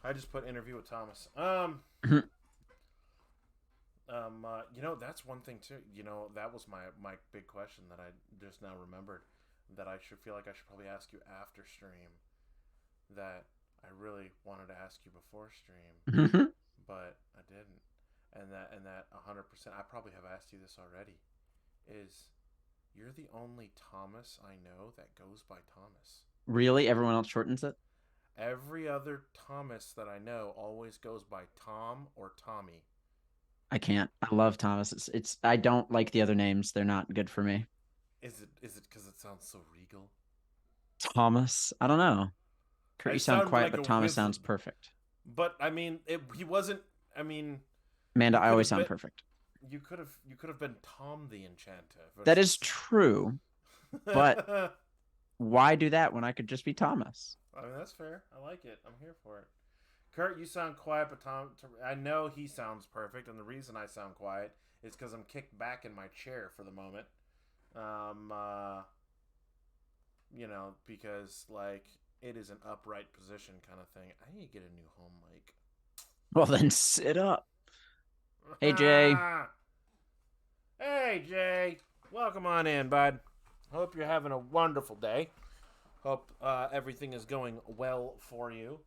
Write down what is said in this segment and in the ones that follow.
I just put interview with Thomas. That's one thing too. That was my big question that I just now remembered that I should feel like I should probably ask you after stream that I really wanted to ask you before stream, but I didn't. And that 100%, I probably have asked you this already. Is you're the only Thomas I know that goes by Thomas. Really? Everyone else shortens it? Every other Thomas that I know always goes by Tom or Tommy. I can't. I love Thomas. It's I don't like the other names. They're not good for me. Is it because it sounds so regal? Thomas. I don't know. Kurt, you It sound sounded quiet, like but a Thomas sounds wizard, perfect. but I mean, he wasn't. I mean, Amanda, you I could always have sound been. perfect. You could have been Tom the Enchanter That is versus. true, but why do that when I could just be Thomas? I mean, that's fair. I like it. I'm here for it. Kurt, you sound quiet, but Tom, I know he sounds perfect, and the reason I sound quiet is because I'm kicked back in my chair for the moment. Um, uh, because like it is an upright position kind of thing. I need to get a new home mic. Well, then sit up. Hey, Jay. Hey, Jay. Welcome on in, bud. Hope you're having a wonderful day. Hope everything is going well for you.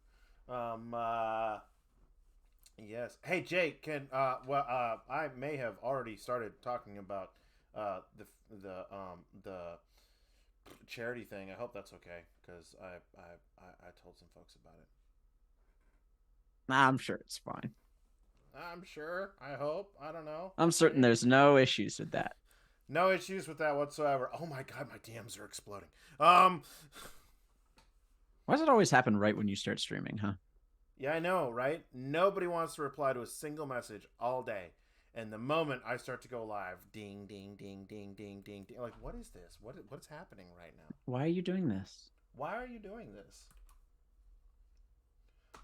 Um, uh, yes. Hey, Jay. I may have already started talking about the charity thing. I hope that's okay because I told some folks about it. Nah, I'm sure it's fine. I'm sure. I hope. I don't know. I'm We'll certain see. there's no issues with that. No issues with that whatsoever. Oh my god, my DMs are exploding. Um, Why does it always happen right when you start streaming, huh? yeah, I know, right? Nobody wants to reply to a single message all day. And the moment I start to go live, ding, ding, ding, ding, ding, ding, ding. Like, what is this? What's happening right now? Why are you doing this? Why are you doing this?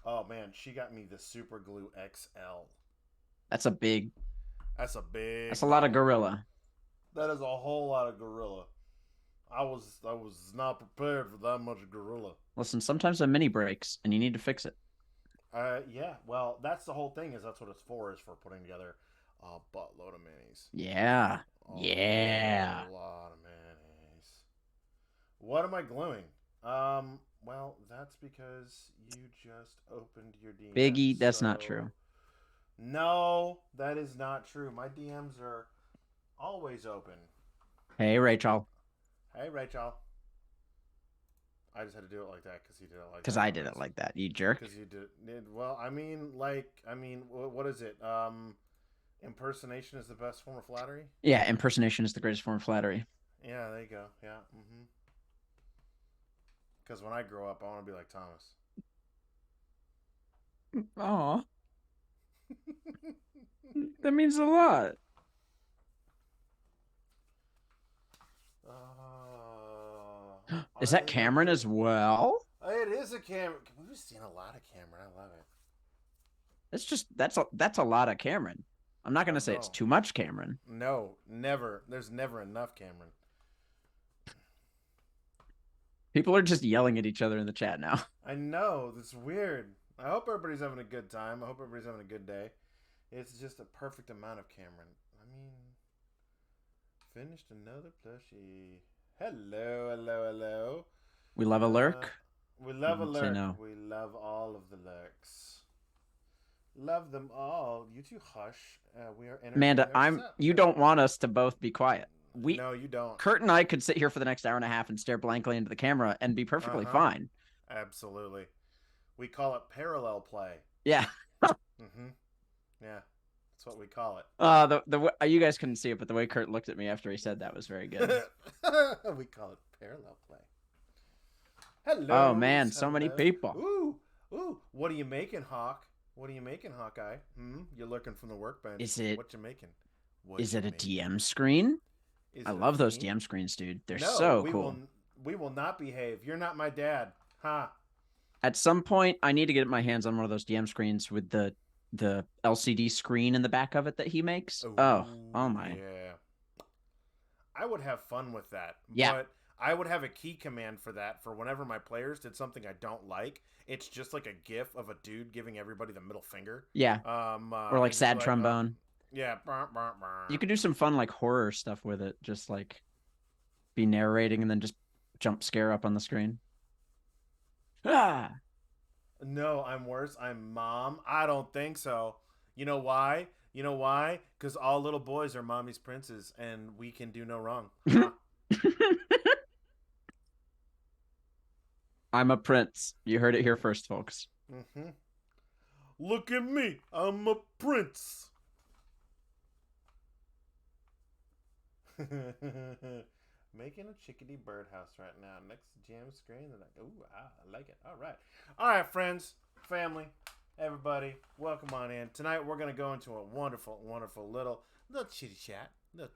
Oh man, she got me the Super Glue XL. That's a big, That's a that's big a lot of bottle. gorilla. That is a whole lot of gorilla. I was not prepared for that much gorilla. Listen, sometimes a mini breaks and you need to fix it. Yeah. Well, that's the whole thing. Is that's what it's for? Is for putting together a buttload of minis. Yeah. A Yeah. whole lot of minis. What am I gluing? Well, that's because you just opened your DMs. Biggie, that's not So, true. no, that is not true. My DMs are always open. Hey, Rachel. Hey, Rachel. I just had to do it like that because he did it like Because that. I did it like that, you jerk. Because you did well. What is it? Impersonation is the best form of flattery. Yeah, impersonation is the greatest form of flattery. Yeah, there you go. Yeah. Because when I grow up, I want to be like Thomas. Aw, that means a lot. Is that I Cameron do. as well? It is a Cameron. We've seen a lot of Cameron. I love it. That's a lot of Cameron. I'm not I gonna say it's know. too much Cameron. No, never. There's never enough Cameron. People are just yelling at each other in the chat now. I know. That's weird. I hope everybody's having a good time. I hope everybody's having a good day. It's just a perfect amount of Cameron. I mean, finished another plushie. Hello, hello, hello. We love a Uh, lurk. we love a Say lurk. no. We love all of the lurks. Love them all. You two hush. We are entertaining Amanda, you ourselves. don't want us to both be quiet. No, you don't. Kurt and I could sit here for the next hour and a half and stare blankly into the camera and be Uh perfectly huh. fine. Absolutely. We call it parallel play. Yeah. Mm-hmm. Yeah, that's what we call it. You guys couldn't see it, but the way Kurt looked at me after he said that was very good. We call it parallel play. Oh Hello, man, so many hello. people. Ooh. What are you making, Hawk? What are you making, Hawkeye? You're looking from the workbench. Is it What you making? What is you it a making? DM screen? Is I it a love those theme? DM screens, dude. They're No, so we will. cool. We will not behave. You're not my dad, huh? At some point, I need to get my hands on one of those DM screens with the LCD screen in the back of it that he makes. Oh Oh my. yeah. I would have fun with that, Yeah. but I would have a key command for that for whenever my players did something I don't like. It's just like a gif of a dude giving everybody the middle finger. Yeah. Or like And just be sad like, trombone. yeah. You could do some fun like horror stuff with it. Just like be narrating and then just jump scare up on the screen. Ah. No, I'm worse. I'm mom. I don't think so. You know why? You know why? Because all little boys are mommy's princes, and we can do no wrong. Huh? I'm a prince. You heard it here first, folks. Mm-hmm. Look at me. I'm a prince. Making a chickadee birdhouse right now next to jam screen. And I like it. All right, friends, family, everybody, welcome on in. Tonight we're gonna go into a wonderful, wonderful little chit chat. And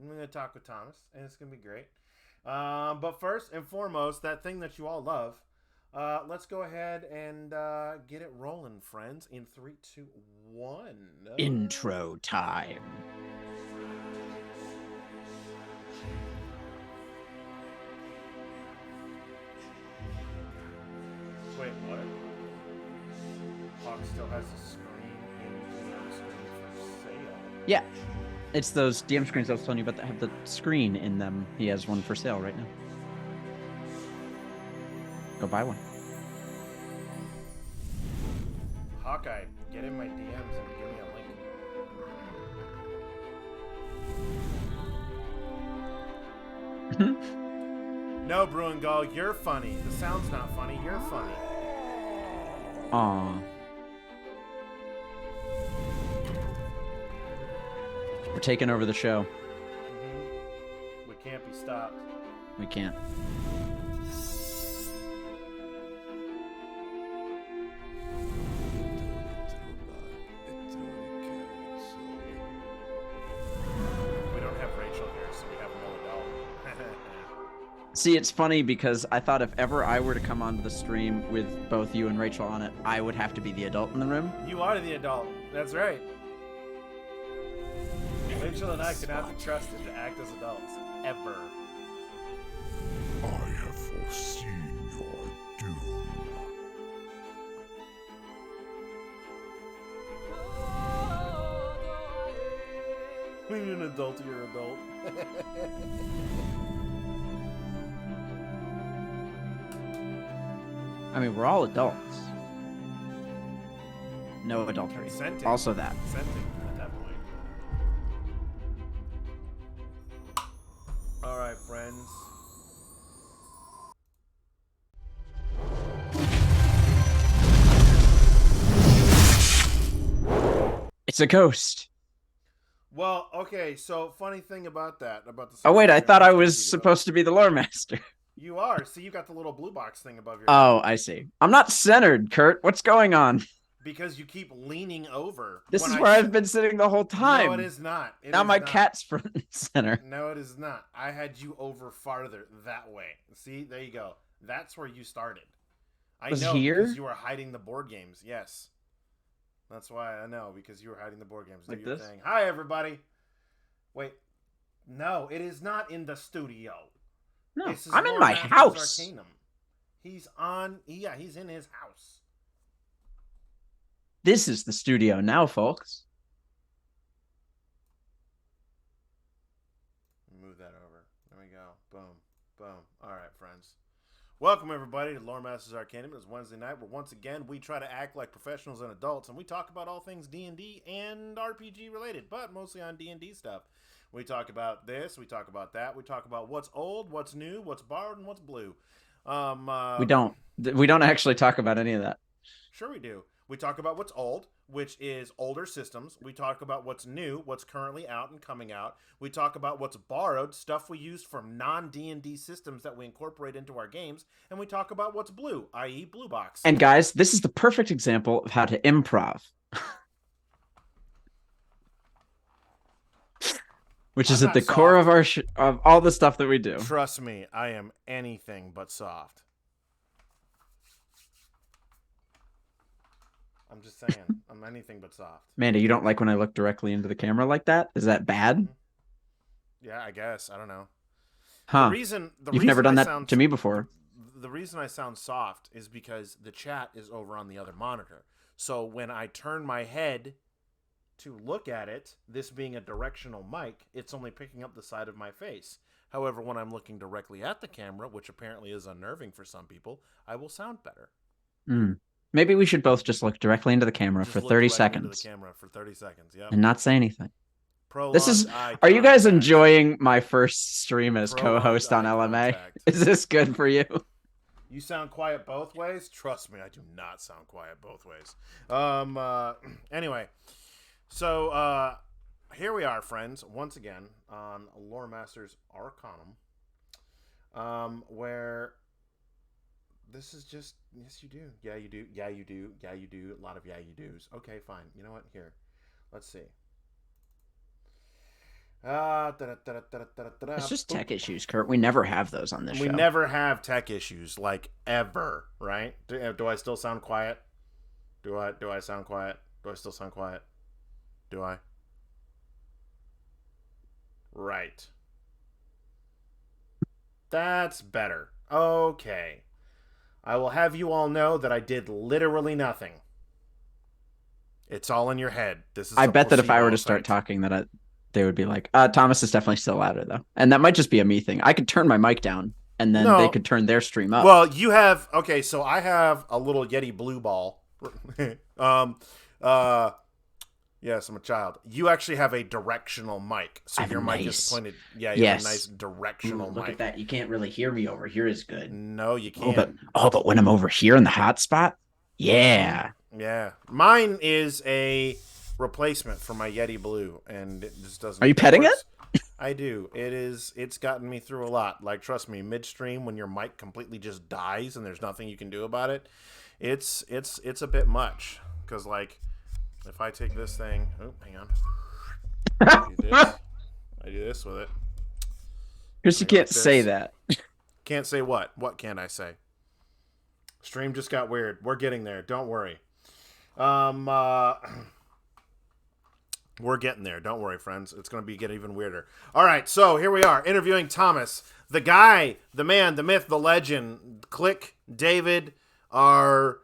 we're gonna talk with Thomas, and it's gonna be great. But first and foremost, that thing that you all love. Let's go ahead and get it rolling, friends. In 3, 2, 1. Intro time. Wait, what? Hawk still has a screen in the screen for sale. Yeah. It's those DM screens I was telling you about that have the screen in them. He has one for sale right now. Go buy one. Hawkeye, get in my DMs and give me a link. No, Bruingal, you're funny. The sound's not funny. You're funny. Aw. We're taking over the show. Mm-hmm. We can't be stopped. We can't. We don't have Rachel here, so we have no adult. See, it's funny because I thought if ever I were to come onto the stream with both you and Rachel on it, I would have to be the adult in the room. You are the adult. That's right. Rachel and I cannot be trusted to act as adults. Ever. I have foreseen your doom. When you're an adult, you're an adult. I mean, we're all adults. No adultery. Consenting. Also that. Consenting at that point. All right, friends. It's a ghost. Well, okay, so funny thing about that, about the. Oh wait, I thought I was supposed to be the Loremaster. You are. See, you got the little blue box thing above your. Oh, I see. I'm not centered, Kurt. What's going on? Because you keep leaning over. This is where I've been sitting the whole time. No, it is not. Now my cat's front and center. No, it is not. I had you over farther that way. See, there you go. That's where you started. I know here? because you were hiding the board games. Yes. That's why I know, because you were hiding the board games. Like Do your this? thing. Hi, everybody. Wait. No, it is not in the studio. No, This is I'm in my Loremaster's house. Arcanum. He's on. Yeah, he's in his house. This is the studio now, folks. Move that over. There we go. Boom. Boom. All right, friends. Welcome, everybody, to Loremaster's Arcanum. It's Wednesday night, where once again we try to act like professionals and adults, and we talk about all things D&D and RPG related, but mostly on D&D stuff. We talk about this, we talk about that, we talk about what's old, what's new, what's borrowed, and what's blue. We don't actually talk about any of that. Sure we do. We talk about what's old, which is older systems. We talk about what's new, what's currently out and coming out. We talk about what's borrowed, stuff we use from non-D&D systems that we incorporate into our games. And we talk about what's blue, i.e. blue box. And guys, this is the perfect example of how to improv. Which is at the core of of all the stuff that we do. Trust me, I am anything but soft. I'm just saying, I'm anything but soft. Amanda, you don't like when I look directly into the camera like that? Is that bad? Yeah, I guess. I don't know. Huh. The You've reason never done I that sound to me before. the reason I sound soft is because the chat is over on the other monitor. So when I turn my head to look at it, this being a directional mic, it's only picking up the side of my face. However, when I'm looking directly at the camera, which apparently is unnerving for some people, I will sound better. Maybe we should both just look directly into the camera for 30 seconds. Into the camera for 30 seconds, yep. And not say anything. Prolonged eye Are you guys contact. enjoying my first stream as Prolonged co-host on eye LMA? contact. Is this good for you? You sound quiet both ways? Trust me, I do not sound quiet both ways. Anyway, so here we are, friends, once again on Loremaster's Arcanum, where this is just, yes, you do. Yeah, you do. Yeah, you do. Yeah, you do. A lot of yeah, you do's. Okay, fine. You know what? Here, let's see. It's just tech issues, Kurt. We never have those on this show. We never have tech issues, like, ever, right? Do I still sound quiet? Do I sound quiet? Do I still sound quiet? Do I? Right. That's better. Okay. I will have you all know that I did literally nothing. It's all in your head. This is. I bet that if I were to start talking, that they would be like, Thomas is definitely still louder, though. And that might just be a me thing. I could turn my mic down, and then they could turn their stream up. Well, you have... Okay, so I have a little Yeti Blue Ball. Yes, I'm a child. You actually have a directional mic. So your mic is pointed... Yeah, you have a nice directional mic. Look at that. You can't really hear me over here as good. No, you can't. But when I'm over here in the hot spot, yeah. Yeah. Mine is a replacement for my Yeti Blue, and it just doesn't. Are you petting it? I do. It's gotten me through a lot. Like, trust me, midstream when your mic completely just dies and there's nothing you can do about it, it's a bit much. Because, like, if I take this thing, hang on, I do this with it. Because you can't say that. Can't say what? What can't I say? Stream just got weird. We're getting there. Don't worry. We're getting there. Don't worry, friends. It's going to get even weirder. All right, so here we are, interviewing Thomas, the guy, the man, the myth, the legend, Click, David, our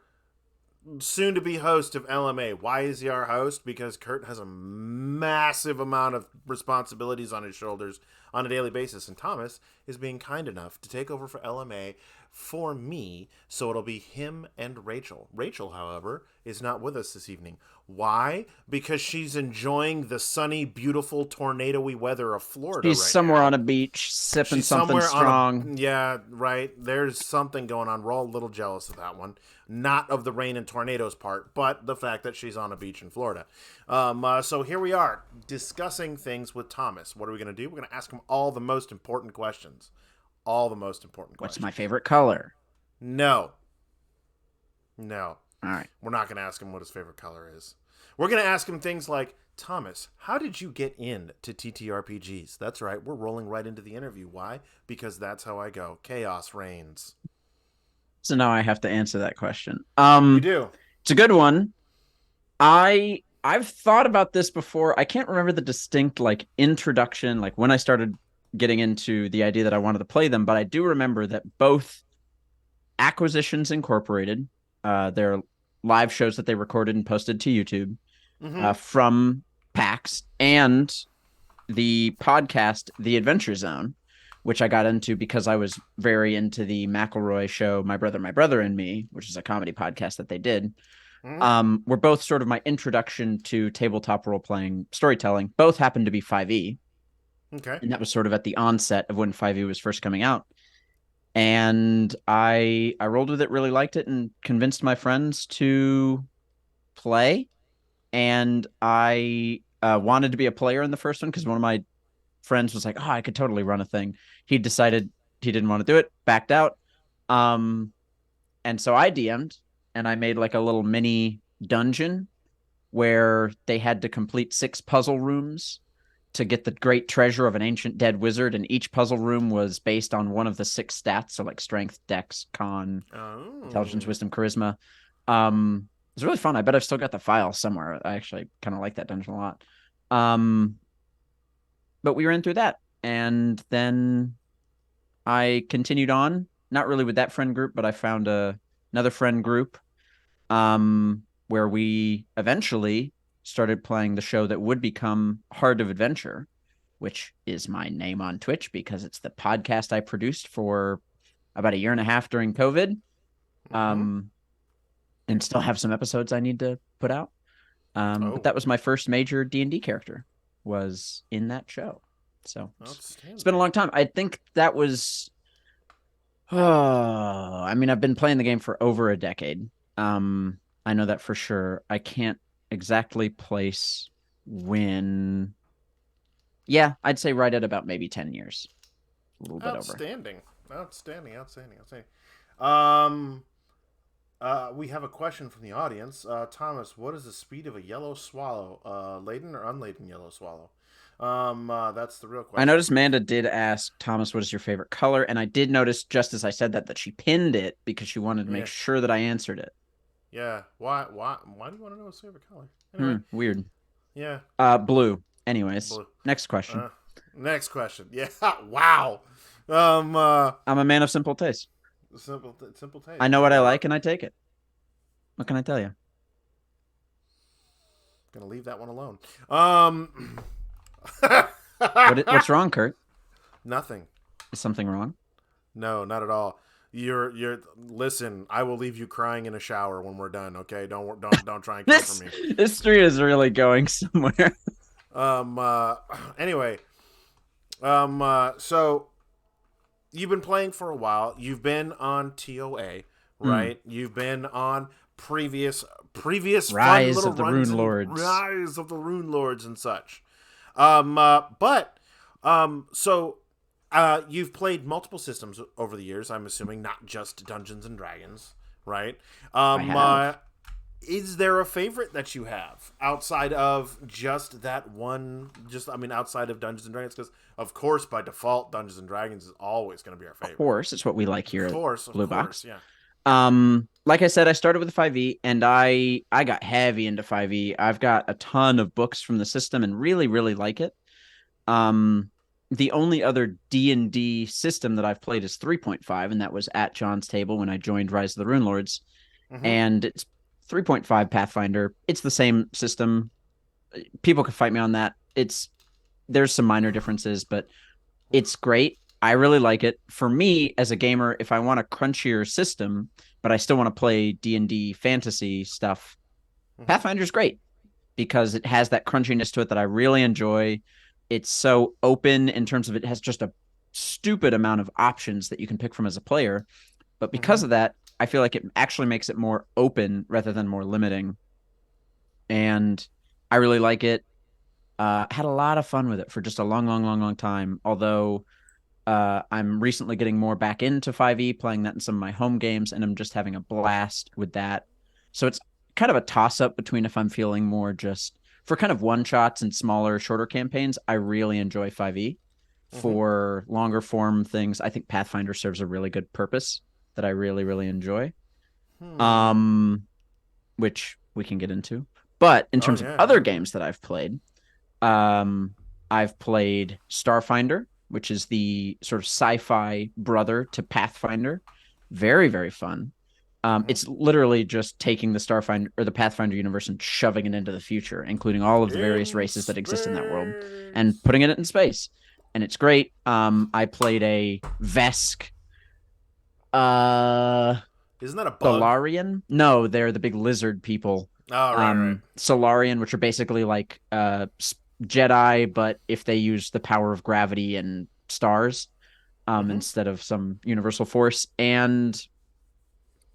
soon-to-be host of LMA. Why is he our host? Because Kurt has a massive amount of responsibilities on his shoulders on a daily basis, and Thomas is being kind enough to take over for LMA for me, so it'll be him and Rachel. Rachel, however, is not with us this evening. Why? Because she's enjoying the sunny, beautiful, tornado-y weather of Florida. She's somewhere on a beach, sipping something strong. Yeah, right. There's something going on. We're all a little jealous of that one. Not of the rain and tornadoes part, but the fact that she's on a beach in Florida. So here we are, discussing things with Thomas. What are we going to do? We're going to ask him all the most important questions. All the most important questions. What's my favorite color? No. All right. We're not going to ask him what his favorite color is. We're going to ask him things like, Thomas, how did you get into TTRPGs? That's right. We're rolling right into the interview. Why? Because that's how I go. Chaos reigns. So now I have to answer that question. You do. It's a good one. I've thought about this before. I can't remember the distinct introduction, when I started getting into the idea that I wanted to play them, but I do remember that both Acquisitions Incorporated, their live shows that they recorded and posted to YouTube from PAX, and the podcast The Adventure Zone, which I got into because I was very into the McElroy show My Brother and Me, which is a comedy podcast that they did. Were both sort of my introduction to tabletop role-playing storytelling. Both happened to be 5e. Okay. And that was sort of at the onset of when 5e was first coming out. And I rolled with it, really liked it, and convinced my friends to play. And I wanted to be a player in the first one because one of my friends was like, oh, I could totally run a thing. He decided he didn't want to do it, backed out. And so I DM'd, and I made a little mini dungeon where they had to complete 6 puzzle rooms to get the great treasure of an ancient dead wizard, and each puzzle room was based on one of the 6 stats, so strength, dex, con, intelligence, wisdom, charisma. It was really fun. I bet I've still got the file somewhere. I actually kind of like that dungeon a lot. But we ran through that, and then I continued on, not really with that friend group, but I found another friend group where we eventually started playing the show that would become Heart of Adventure, which is my name on Twitch because it's the podcast I produced for about a year and a half during COVID. And still have some episodes I need to put out. But that was my first major D&D character, was in that show. So it's been a long time. I think that was I mean, I've been playing the game for over a decade. I know that for sure. I can't exactly place when. Yeah, I'd say right at about maybe 10 years. A little bit over. Outstanding. We have a question from the audience. Thomas, what is the speed of a yellow swallow? Laden or unladen yellow swallow? That's the real question. I noticed Amanda did ask Thomas, what is your favorite color? And I did notice, just as I said that she pinned it because she wanted to make sure that I answered it. Yeah. Why do you want to know his favorite color? Anyway. Weird. Yeah. Blue. Anyways, blue. Next question. Next question. Yeah. Wow. I'm a man of simple taste. Simple taste. I know what I like and I take it. What can I tell you? Gonna leave that one alone. What's wrong, Kurt? Nothing. Is something wrong? No, not at all. Listen, I will leave you crying in a shower when we're done, okay? Don't try and come for me. This stream is really going somewhere. Anyway. So you've been playing for a while. You've been on TOA, right? You've been on previous Rise of the Rune Lords. Rise of the Rune Lords and such. You've played multiple systems over the years, I'm assuming, not just Dungeons and Dragons, right? I have. Is there a favorite that you have outside of just that one? Outside of Dungeons and Dragons, because of course, by default, Dungeons and Dragons is always going to be our favorite. Of course, it's what we like here. Blue Box. Yeah. Like I said, I started with 5e, and I got heavy into 5e. I've got a ton of books from the system, and really, really like it. The only other D&D system that I've played is 3.5, and that was at John's table when I joined Rise of the Rune Lords. And it's 3.5 Pathfinder. It's the same system. People could fight me on that. There's some minor differences, but it's great. I really like it. For me, as a gamer, if I want a crunchier system, but I still want to play D&D fantasy stuff, Pathfinder's great because it has that crunchiness to it that I really enjoy. It's so open in terms of it has just a stupid amount of options that you can pick from as a player. But because of that, I feel like it actually makes it more open rather than more limiting. And I really like it. Had a lot of fun with it for just a long time. Although I'm recently getting more back into 5e, playing that in some of my home games, and I'm just having a blast with that. So it's kind of a toss-up between if I'm feeling more just for kind of one-shots and smaller, shorter campaigns, I really enjoy 5e. For longer form things, I think Pathfinder serves a really good purpose that I really, really enjoy. Which we can get into. But in terms of other games that I've played, I've played Starfinder, which is the sort of sci-fi brother to Pathfinder. Very, very fun. It's literally just taking the Starfinder or the Pathfinder universe and shoving it into the future, including all of the various races that exist in that world and putting it in space. And it's great. I played a Vesk. Isn't that a bug? Solarian? No, they're the big lizard people. Oh, right. Solarian, which are basically like Jedi, but if they use the power of gravity and stars instead of some universal force. And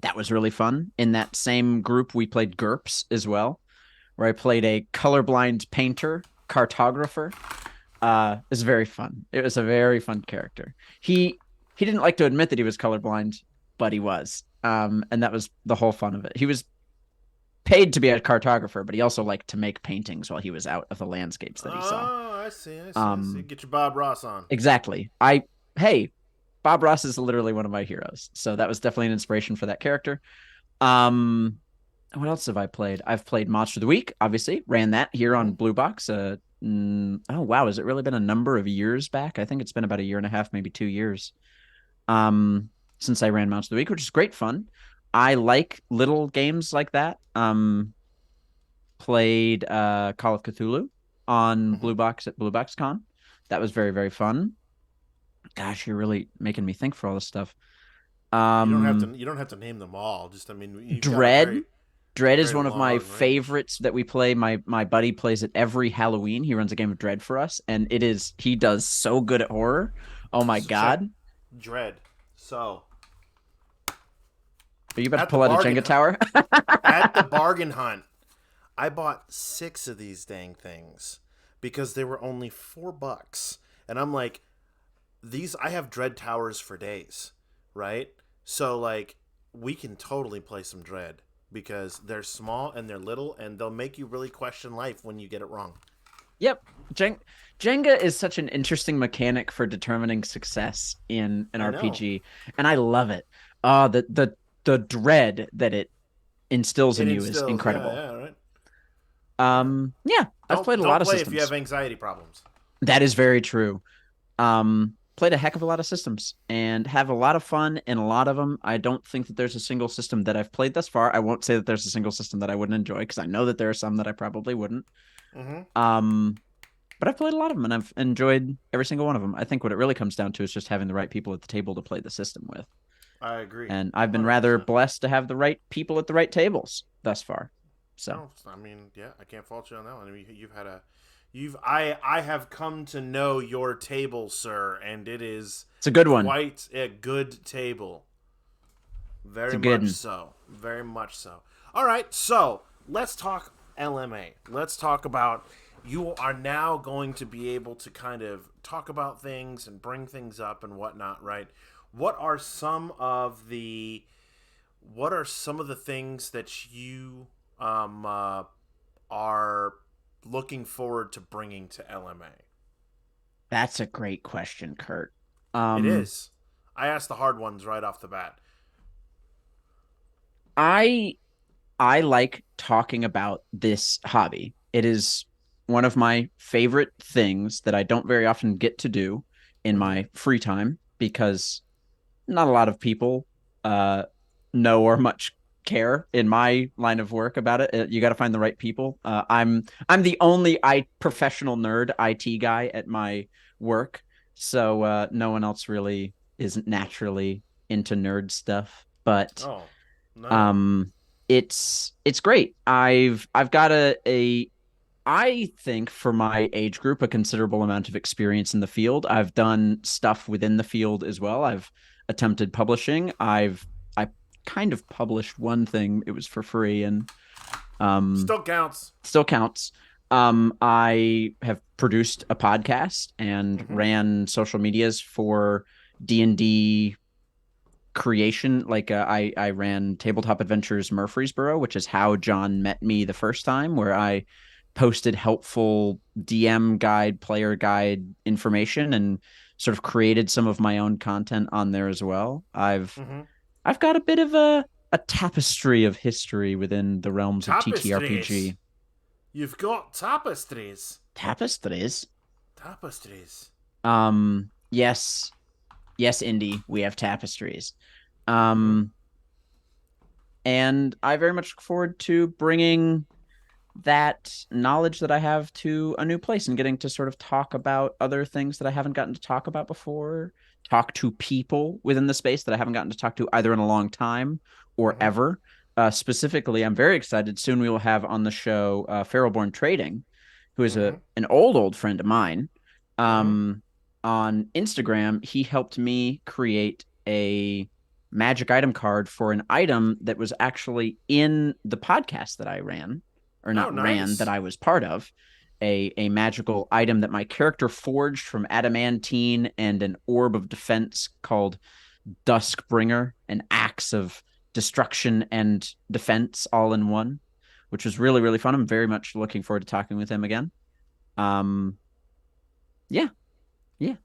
that was really fun. In that same group, we played GURPS as well, where I played a colorblind painter, cartographer. It was very fun. It was a very fun character. He didn't like to admit that he was colorblind, but he was. And that was the whole fun of it. He was paid to be a cartographer, but he also liked to make paintings while he was out of the landscapes that he saw. Oh, I see. Get your Bob Ross on. Exactly. Bob Ross is literally one of my heroes. So that was definitely an inspiration for that character. What else have I played? I've played Monster of the Week, obviously. Ran that here on Blue Box. Oh, wow. Has it really been a number of years back? I think it's been about a year and a half, maybe 2 years. since I ran Monster of the Week, which is great fun. I like little games like that. Played Call of Cthulhu on Mm-hmm. Blue Box at Blue Box Con. That was very, very fun. Gosh, you're really making me think for all this stuff. You don't have Um, to. You don't have to name them all. Just, I mean, you've got a Dread. very, Dread is very one of my long range. favorites that we play. My buddy plays it every Halloween. He runs a game of Dread for us, and he does so good at horror. Oh my So check god. Dread. So Are you about to at the pull out a bargain Jenga hunt, tower? at the bargain hunt, I bought 6 of these dang things because they were only $4, and I'm like, these. I have Dread towers for days, right? So like, we can totally play some Dread because they're small and they're little, and they'll make you really question life when you get it wrong. Yep. Jenga is such an interesting mechanic for determining success in an I know. RPG, and I love it. The dread that it instills It in you is instills. Yeah, incredible. yeah, right. Yeah. Yeah, I've played a Don't lot of play if you have systems. anxiety problems. That is very true. Played a heck of a lot of systems and have a lot of fun in a lot of them. I don't think that there's a single system that I've played thus far. I won't say that there's a single system that I wouldn't enjoy because I know that there are some that I probably wouldn't. Mm-hmm. Um, but I've played a lot of them and I've enjoyed every single one of them. I think what it really comes down to is just having the right people at the table to play the system with. I agree, And I've been rather 100%. blessed to have the right people at the right tables thus far. So No, I mean, yeah, I can't fault you on that one. I mean, I have come to know your table, sir, and it is it's a good one. quite a good table. It's a Very good much one. so. Very much so. All right, so let's talk LMA. Let's talk about, you are now going to be able to kind of talk about things and bring things up and whatnot, right? What are some of the things that you are looking forward to bringing to LMA? That's a great question, Kurt. It Um, is. I asked the hard ones right off the bat. I I like talking about this hobby. It is one of my favorite things that I don't very often get to do in Mm-hmm. my free time because not a lot of people uh, know or much care in my line of work about it. You got to find the right people. I'm the only professional nerd IT guy at my work, so no one else really isn't naturally into nerd stuff. But Oh, no. um, it's great. I've got a I think for my age group a considerable amount of experience in the field. I've done stuff within the field as well. I've attempted publishing. I kind of published one thing. It was for free and um Still counts. still counts. I have produced a podcast and Mm-hmm. ran social medias for D&D creation. Like I ran Tabletop Adventures Murfreesboro, which is how John met me the first time, where I posted helpful DM guide, player guide information, and sort of created some of my own content on there as well. Mm-hmm. I've got a bit of a tapestry of history within the realms of Tapestries. TTRPG. You've got tapestries. Tapestries. Tapestries. Yes, yes, Indy, we have tapestries. Mm-hmm. Um, and I very much look forward to bringing that knowledge that I have to a new place and getting to sort of talk about other things that I haven't gotten to talk about before, talk to people within the space that I haven't gotten to talk to either in a long time or Mm-hmm. ever. Specifically, I'm very excited. Soon we will have on the show Feralborn Trading, who is Mm-hmm. an old friend of mine. Mm-hmm. Um, on Instagram, he helped me create a magic item card for an item that was actually in the podcast that I ran, or Oh, not ran, that nice. I was part of. A magical item that my character forged from adamantine and an orb of defense called Duskbringer, an axe of destruction and defense all in one, which was really, really fun. I'm very much looking forward to talking with him again. Um, yeah, yeah,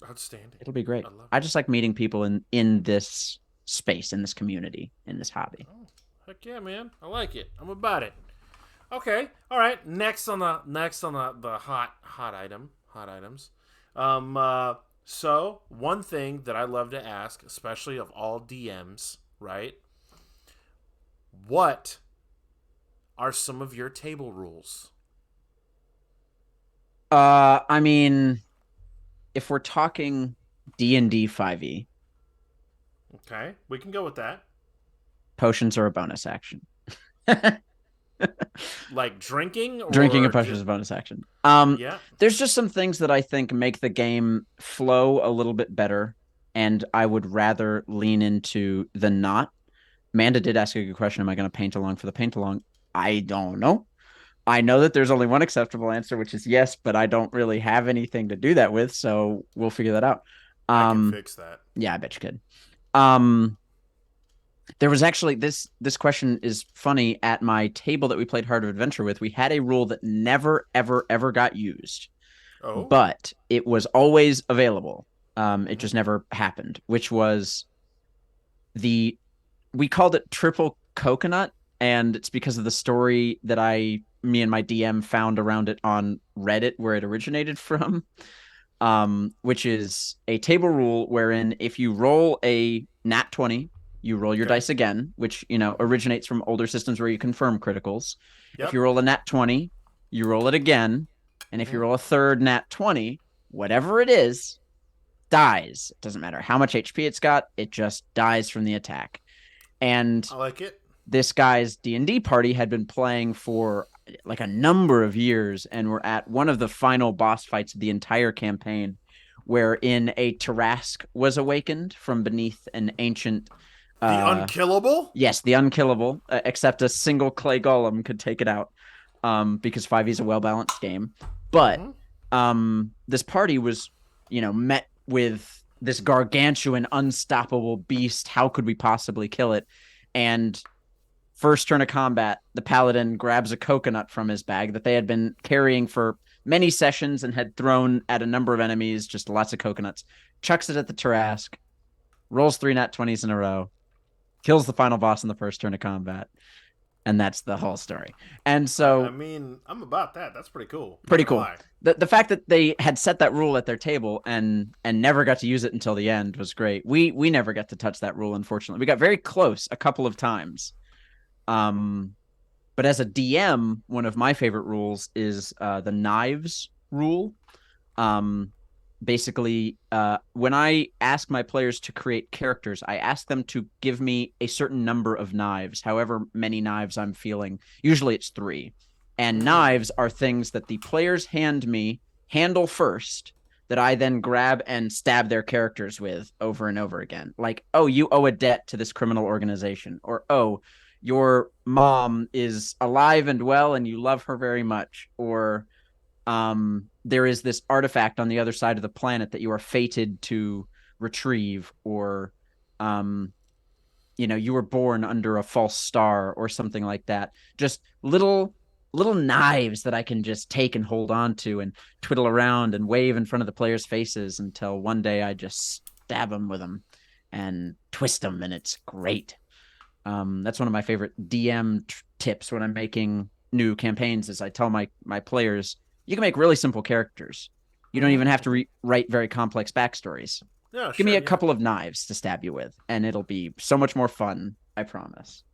Outstanding. it'll be great. I love I it. just like meeting people in this space, in this community, in this hobby. Oh, heck yeah, man. I like it. I'm about it. Okay. All right. Next on the hot items. Um uh So, one thing that I love to ask, especially of all DMs, right? What are some of your table rules? I mean, if we're talking D&D 5e, Okay, we can go with that. potions are a bonus action. Like drinking Drinking a or potion is just a bonus action. yeah. There's just some things that I think make the game flow a little bit better, and I would rather lean into the not. Amanda did ask a good question. Am I going to paint along for the paint along? I don't know. I know that there's only one acceptable answer, which is yes, but I don't really have anything to do that with, so we'll figure that out. I can fix that. Yeah, I bet you could. There was actually this question is funny. At my table that we played Heart of Adventure with, we had a rule that never ever ever got used, Oh. but it was always available. It just never happened, which was we called it triple coconut, and it's because of the story that me and my DM found around it on Reddit where it originated from. Which is a table rule wherein if you roll a nat 20, you roll your dice again, which, originates from older systems where you confirm criticals. Yep. If you roll a nat 20, you roll it again. And if you roll a third nat 20, whatever it is, dies. It doesn't matter how much HP it's got, it just dies from the attack. And I like it. This guy's D&D party had been playing for like a number of years, and we're at one of the final boss fights of the entire campaign, wherein a Tarrasque was awakened from beneath an ancient The unkillable? Yes, the unkillable, except a single clay golem could take it out, because 5e is a well-balanced game. But this party was, met with this gargantuan, unstoppable beast. How could we possibly kill it? And first turn of combat, the paladin grabs a coconut from his bag that they had been carrying for many sessions and had thrown at a number of enemies, just lots of coconuts, chucks it at the Tarrasque, rolls 3 nat 20s in a row, kills the final boss in the first turn of combat. And that's the whole story. And so, I mean, I'm about that. That's pretty cool. Pretty cool. The fact that they had set that rule at their table and never got to use it until the end was great. We never got to touch that rule, unfortunately. We got very close a couple of times. But as a DM, one of my favorite rules is the knives rule. Basically, when I ask my players to create characters, I ask them to give me a certain number of knives, however many knives I'm feeling. Usually it's 3. And knives are things that the players handle first, that I then grab and stab their characters with over and over again. Like, oh, you owe a debt to this criminal organization. Or, oh, your mom is alive and well and you love her very much. Or there is this artifact on the other side of the planet that you are fated to retrieve. Or you were born under a false star or something like that. Just little knives that I can just take and hold on to and twiddle around and wave in front of the players' faces until one day I just stab them with them and twist them, and it's great. That's one of my favorite DM tips when I'm making new campaigns is I tell my players, you can make really simple characters. You don't even have to write very complex backstories. Yeah, Give me a couple of knives to stab you with, and it'll be so much more fun, I promise.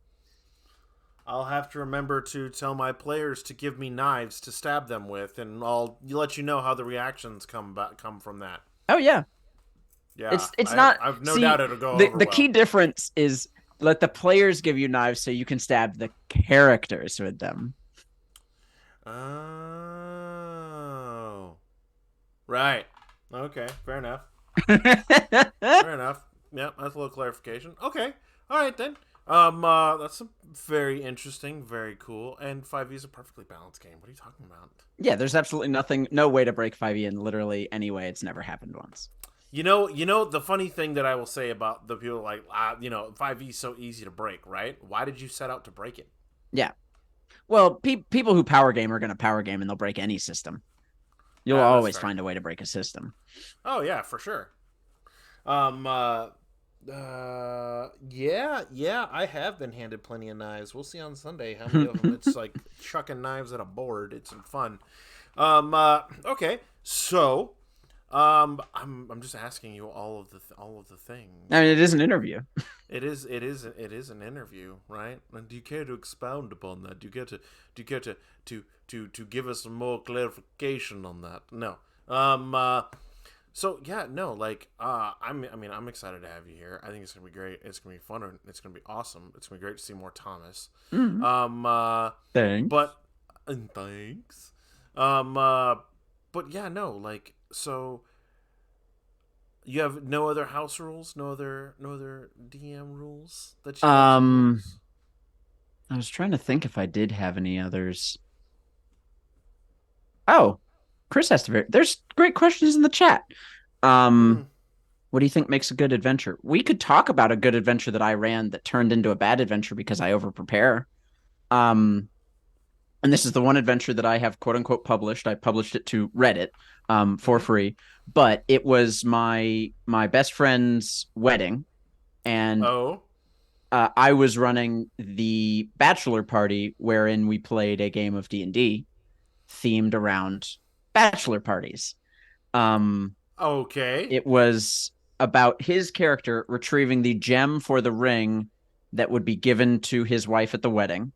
I'll have to remember to tell my players to give me knives to stab them with, and I'll let you know how the reactions come from that. Oh yeah, yeah. It's not. I've no doubt it'll go the over the well. key difference is let the players give you knives so you can stab the characters with them. Oh, right. Okay, fair enough. Fair enough. Yep, that's a little clarification. Okay, all right then. That's a very interesting, very cool, and 5e is a perfectly balanced game. What are you talking about? Yeah, there's absolutely no way to break 5e in literally any way. It's never happened once. You know, the funny thing that I will say about the people like, 5e is so easy to break, right? Why did you set out to break it? Yeah. Well, people who power game are going to power game, and they'll break any system. You'll always find a way to break a system. Oh yeah, for sure. Yeah, I have been handed plenty of knives. We'll see on Sunday how many of them. It's like chucking knives at a board. It's fun. Okay, so I'm just asking you all of the things. I mean, it is an interview. It is an interview, right? And do you care to expound upon that? Do you care to give us some more clarification on that? No. Um. Uh, so yeah, no, like I'm excited to have you here. I think it's gonna be great. It's gonna be fun. And it's gonna be awesome. It's gonna be great to see more Thomas. Mm, Um. Uh, thanks. but and thanks. Um. Uh, but yeah, no, like so. You have no other house rules, no other DM rules that you'd like to Um, use. I was trying to think if I did have any others. Oh, Chris has to very. There's great questions in the chat. Hmm. What do you think makes a good adventure? We could talk about a good adventure that I ran that turned into a bad adventure because I over prepare. Um, and this is the one adventure that I have quote unquote published. I published it to Reddit for Mm-hmm. free, but it was my best friend's wedding, and Oh. I was running the bachelor party wherein we played a game of D&D themed around bachelor parties. Um, Okay. it was about his character retrieving the gem for the ring that would be given to his wife at the wedding,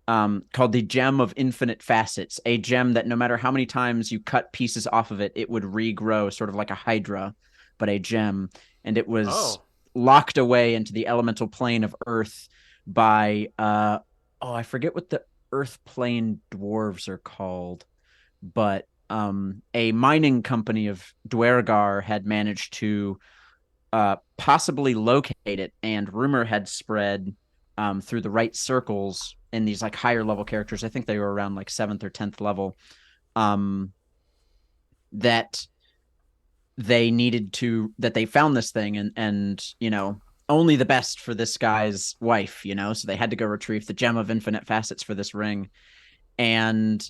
called the Gem of Infinite Facets, a gem that no matter how many times you cut pieces off of it, it would regrow, sort of like a hydra, but a gem. And it was Oh. locked away into the elemental plane of Earth by, oh, I forget what the Earth plane dwarves are called, but a mining company of Dwergar had managed to possibly locate it, and rumor had spread through the right circles in these like higher level characters. I think they were around like 7th or 10th level. Um, that they found this thing, and only the best for this guy's wife. So they had to go retrieve the gem of infinite facets for this ring. And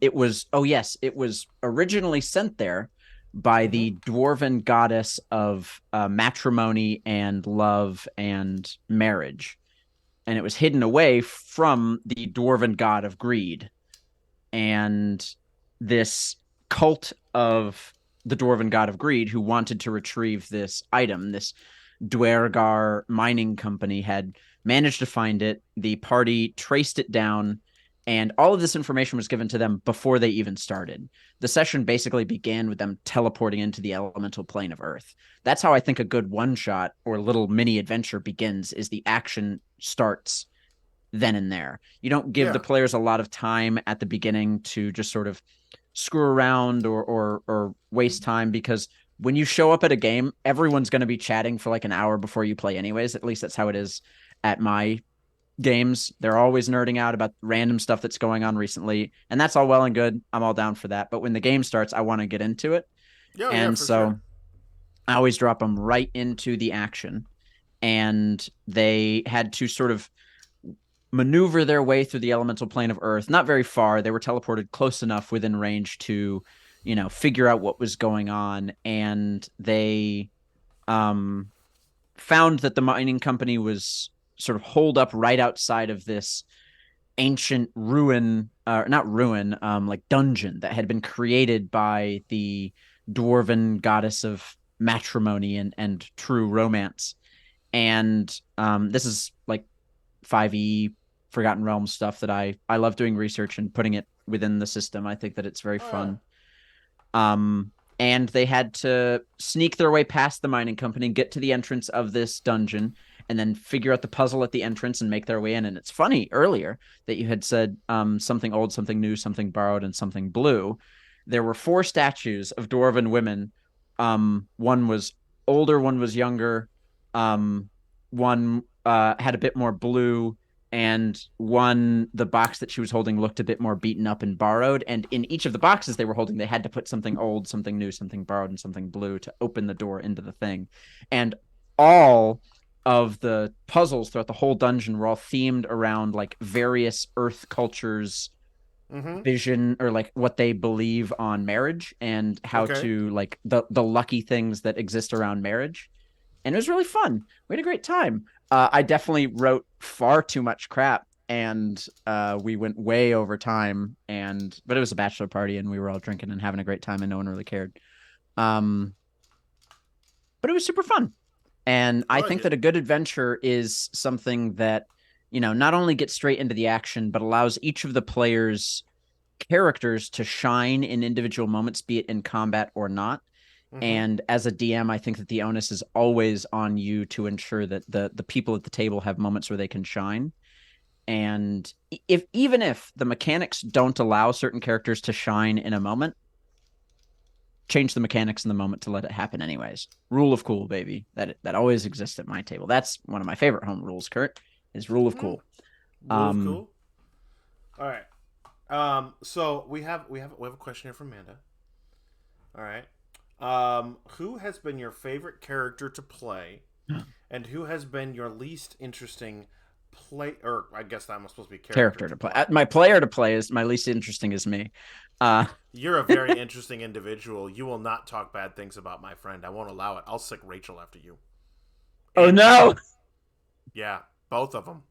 it was, oh yes, it was originally sent there by Mm-hmm. the dwarven goddess of matrimony and love and marriage, and it was hidden away from the dwarven god of greed. And this cult of the dwarven god of greed, who wanted to retrieve this item, this Dwergar mining company, had managed to find it. The party traced it down, and all of this information was given to them before they even started. The session basically began with them teleporting into the elemental plane of Earth. That's how I think a good one shot or little mini adventure begins, is the action starts then and there. You don't give the Yeah. players a lot of time at the beginning to just sort of screw around or waste time, because when you show up at a game, everyone's going to be chatting for like an hour before you play anyways. At least that's how it is at my games. They're always nerding out about random stuff that's going on recently, and that's all well and good. I'm all down for that. But when the game starts, I want to get into it. Yeah. Yeah. And For sure. so I always drop them right into the action. And they had to sort of maneuver their way through the elemental plane of Earth. Not very far. They were teleported close enough within range to, figure out what was going on. And they um, found that the mining company was sort of holed up right outside of this ancient ruin, not ruin, like dungeon that had been created by the dwarven goddess of matrimony and true romance. And this is like 5e Forgotten Realms stuff that I love doing research and putting it within the system. I think that it's very Oh yeah. fun. And they had to sneak their way past the mining company, get to the entrance of this dungeon, and then figure out the puzzle at the entrance and make their way in. And it's funny earlier that you had said something old, something new, something borrowed, and something blue. There were 4 statues of dwarven women. One was older, one was younger, one had a bit more blue, and the box that she was holding looked a bit more beaten up and borrowed. And in each of the boxes they were holding, they had to put something old, something new, something borrowed, and something blue to open the door into the thing. And all of the puzzles throughout the whole dungeon were all themed around like various Earth cultures Mm-hmm. vision, or like what they believe on marriage, and how Okay. to like the lucky things that exist around marriage. And it was really fun. We had a great time. I definitely wrote far too much crap, and we went way over time. But it was a bachelor party, and we were all drinking and having a great time, and no one really cared. Um, but it was super fun. And I I like think it. that a good adventure is something that, not only gets straight into the action, but allows each of the players' characters to shine in individual moments, be it in combat or not. Mm-hmm. And as a DM, I think that the onus is always on you to ensure that the people at the table have moments where they can shine. And even if the mechanics don't allow certain characters to shine in a moment, change the mechanics in the moment to let it happen anyways. Rule of cool, baby. That always exists at my table. That's one of my favorite home rules, Kurt, is rule of Mm. cool. Rule of Um cool. All right. So we have a question here from Amanda. All right. Who has been your favorite character to play, and who has been your least interesting play? Or I guess that was supposed to be character character to to play. play. My player to play is my least interesting is me. Uh You're a very interesting individual. You will not talk bad things about my friend. I won't allow it. I'll sick Rachel after you. oh And no. Kevin. Yeah, both of them.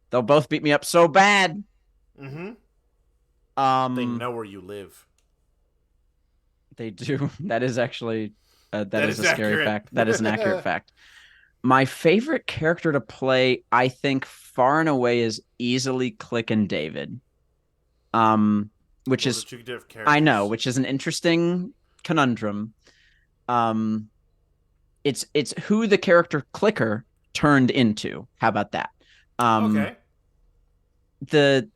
They'll both beat me up so bad. Mm-hmm. They Um know where you live. they do. That is actually that That is is a scary accurate. fact. That is an accurate fact. My favorite character to play, I think, far and away is easily Click and David. Um, which Those are is two different I know, characters. which is an interesting conundrum. Um, it's who the character Clicker turned into. How about that? Um, Okay. the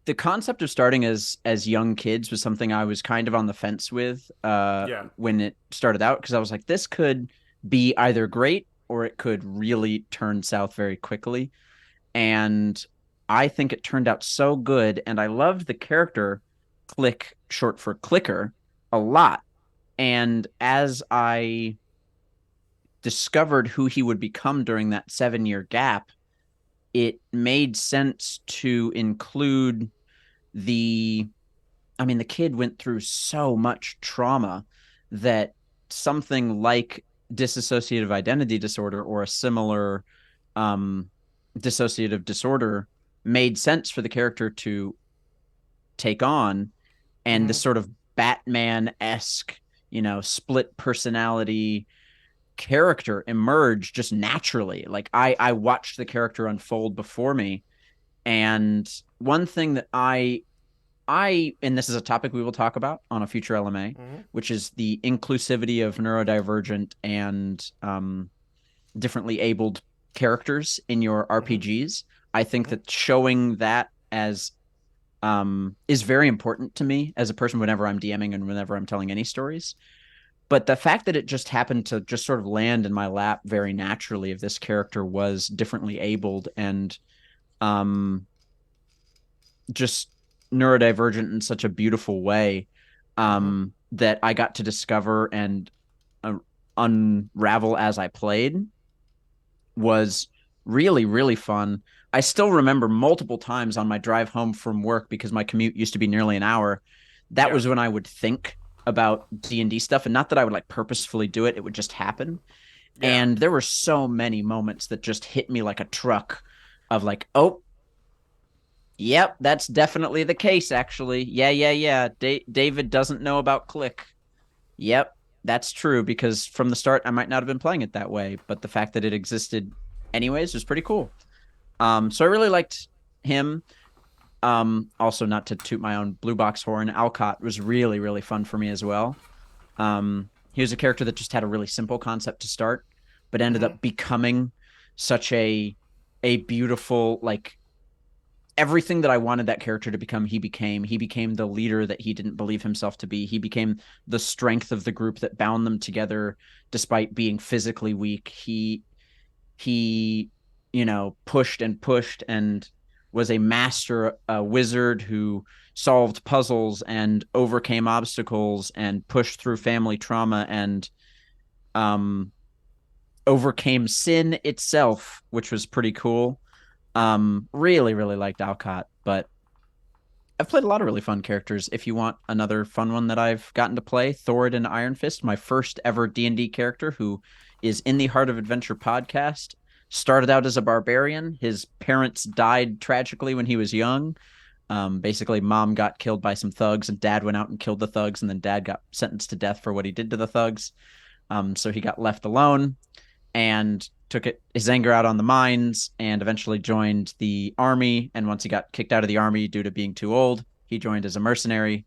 the concept of starting as young kids was something I was kind of on the fence with Yeah. when it started out because I was like, this could be either great or it could really turn south very quickly. And I think it turned out so good. And I loved the character Click, short for Clicker, a lot. And as I discovered who he would become during that 7 year gap, it made sense to include the the kid went through so much trauma that something like dissociative identity disorder or a similar um, dissociative disorder made sense for the character to take on. And Mm-hmm. this sort of Batman esque, split personality character emerge just naturally. Like I watched the character unfold before me. And one thing that and this is a topic we will talk about on a future LMA, Mm-hmm. which is the inclusivity of neurodivergent and differently abled characters in your Mm-hmm. RPGs. I think Mm-hmm. that showing that as is very important to me as a person whenever I'm DMing and whenever I'm telling any stories. But the fact that it just happened to just sort of land in my lap very naturally if this character was differently abled and um, just neurodivergent in such a beautiful way Mm-hmm. that I got to discover and uh, unravel as I played was really, really fun. I still remember multiple times on my drive home from work because my commute used to be nearly an hour. That Yeah. was when I would think about D&D stuff, and not that I would like purposefully do it, it would just happen. Yeah. And there were so many moments that just hit me like a truck of like, oh, yep, that's definitely the case, actually. Yeah. David doesn't know about Click. Yep, that's true because from the start, I might not have been playing it that way, but the fact that it existed anyways was pretty cool. So I really liked him. Also, not to toot my own blue box horn, Alcott was really, really fun for me as well. He was a character that just had a really simple concept to start, but ended Mm-hmm. up becoming such a beautiful like everything that I wanted that character to become, he became. He became the leader that he didn't believe himself to be. He became the strength of the group that bound them together despite being physically weak. He pushed and pushed and was a master wizard who solved puzzles and overcame obstacles and pushed through family trauma and um overcame sin itself, which was pretty cool. Really, really liked Alcott, but I've played a lot of really fun characters. If you want another fun one that I've gotten to play, Thorid and Iron Fist, my first ever D&D character who is in the Heart of Adventure podcast, started out as a barbarian. His parents died tragically when he was young. Basically, mom got killed by some thugs, and dad went out and killed the thugs, and then dad got sentenced to death for what he did to the thugs. So he got left alone and took his anger out on the mines, and eventually joined the army. And once he got kicked out of the army due to being too old, he joined as a mercenary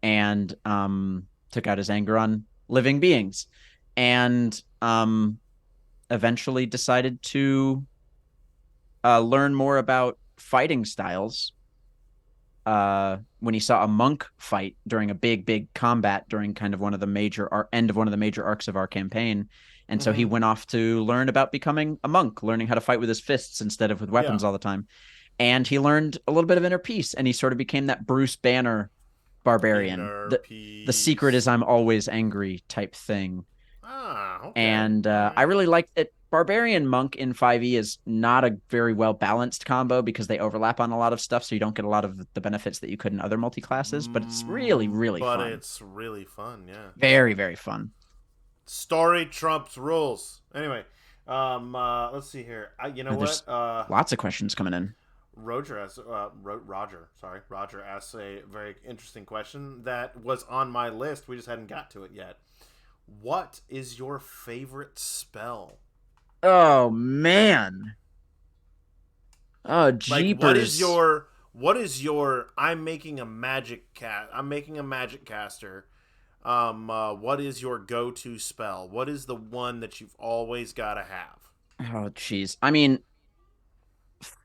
and took out his anger on living beings, and eventually decided to learn more about fighting styles when he saw a monk fight during a big combat during kind of one of the major end of one of the major arcs of our campaign. And so he went off to learn about becoming a monk, learning how to fight with his fists instead of with weapons all the time. And he learned a little bit of inner peace, and he sort of became that Bruce Banner barbarian. The secret is I'm always angry type thing. Okay. And I really like it. Barbarian Monk in 5e is not a very well balanced combo because they overlap on a lot of stuff, so you don't get a lot of the benefits that you could in other multi-classes, but it's really fun. But it's really fun, yeah. Very, very fun. Story trumps rules. Anyway, let's see here. There's lots of questions coming in. Roger asks a very interesting question that was on my list. We just hadn't got to it yet. What is your favorite spell? Oh man. Oh jeepers. Like, what is your I'm making a magic caster. What is your go-to spell? What is the one that you've always got to have? Oh jeez. I mean,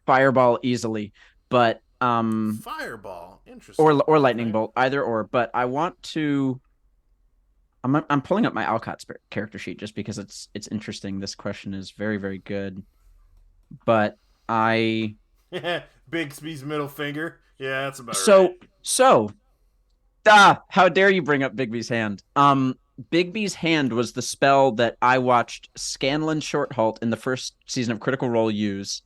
fireball easily, but fireball, interesting. Or lightning bolt, either or, but I want to I'm pulling up my Alcott character sheet just because it's interesting. This question is very, very good. But Bigsby's middle finger. Yeah, that's about right. How dare you bring up Bigby's hand? Bigby's hand was the spell that I watched Scanlan Shorthalt in the first season of Critical Role use,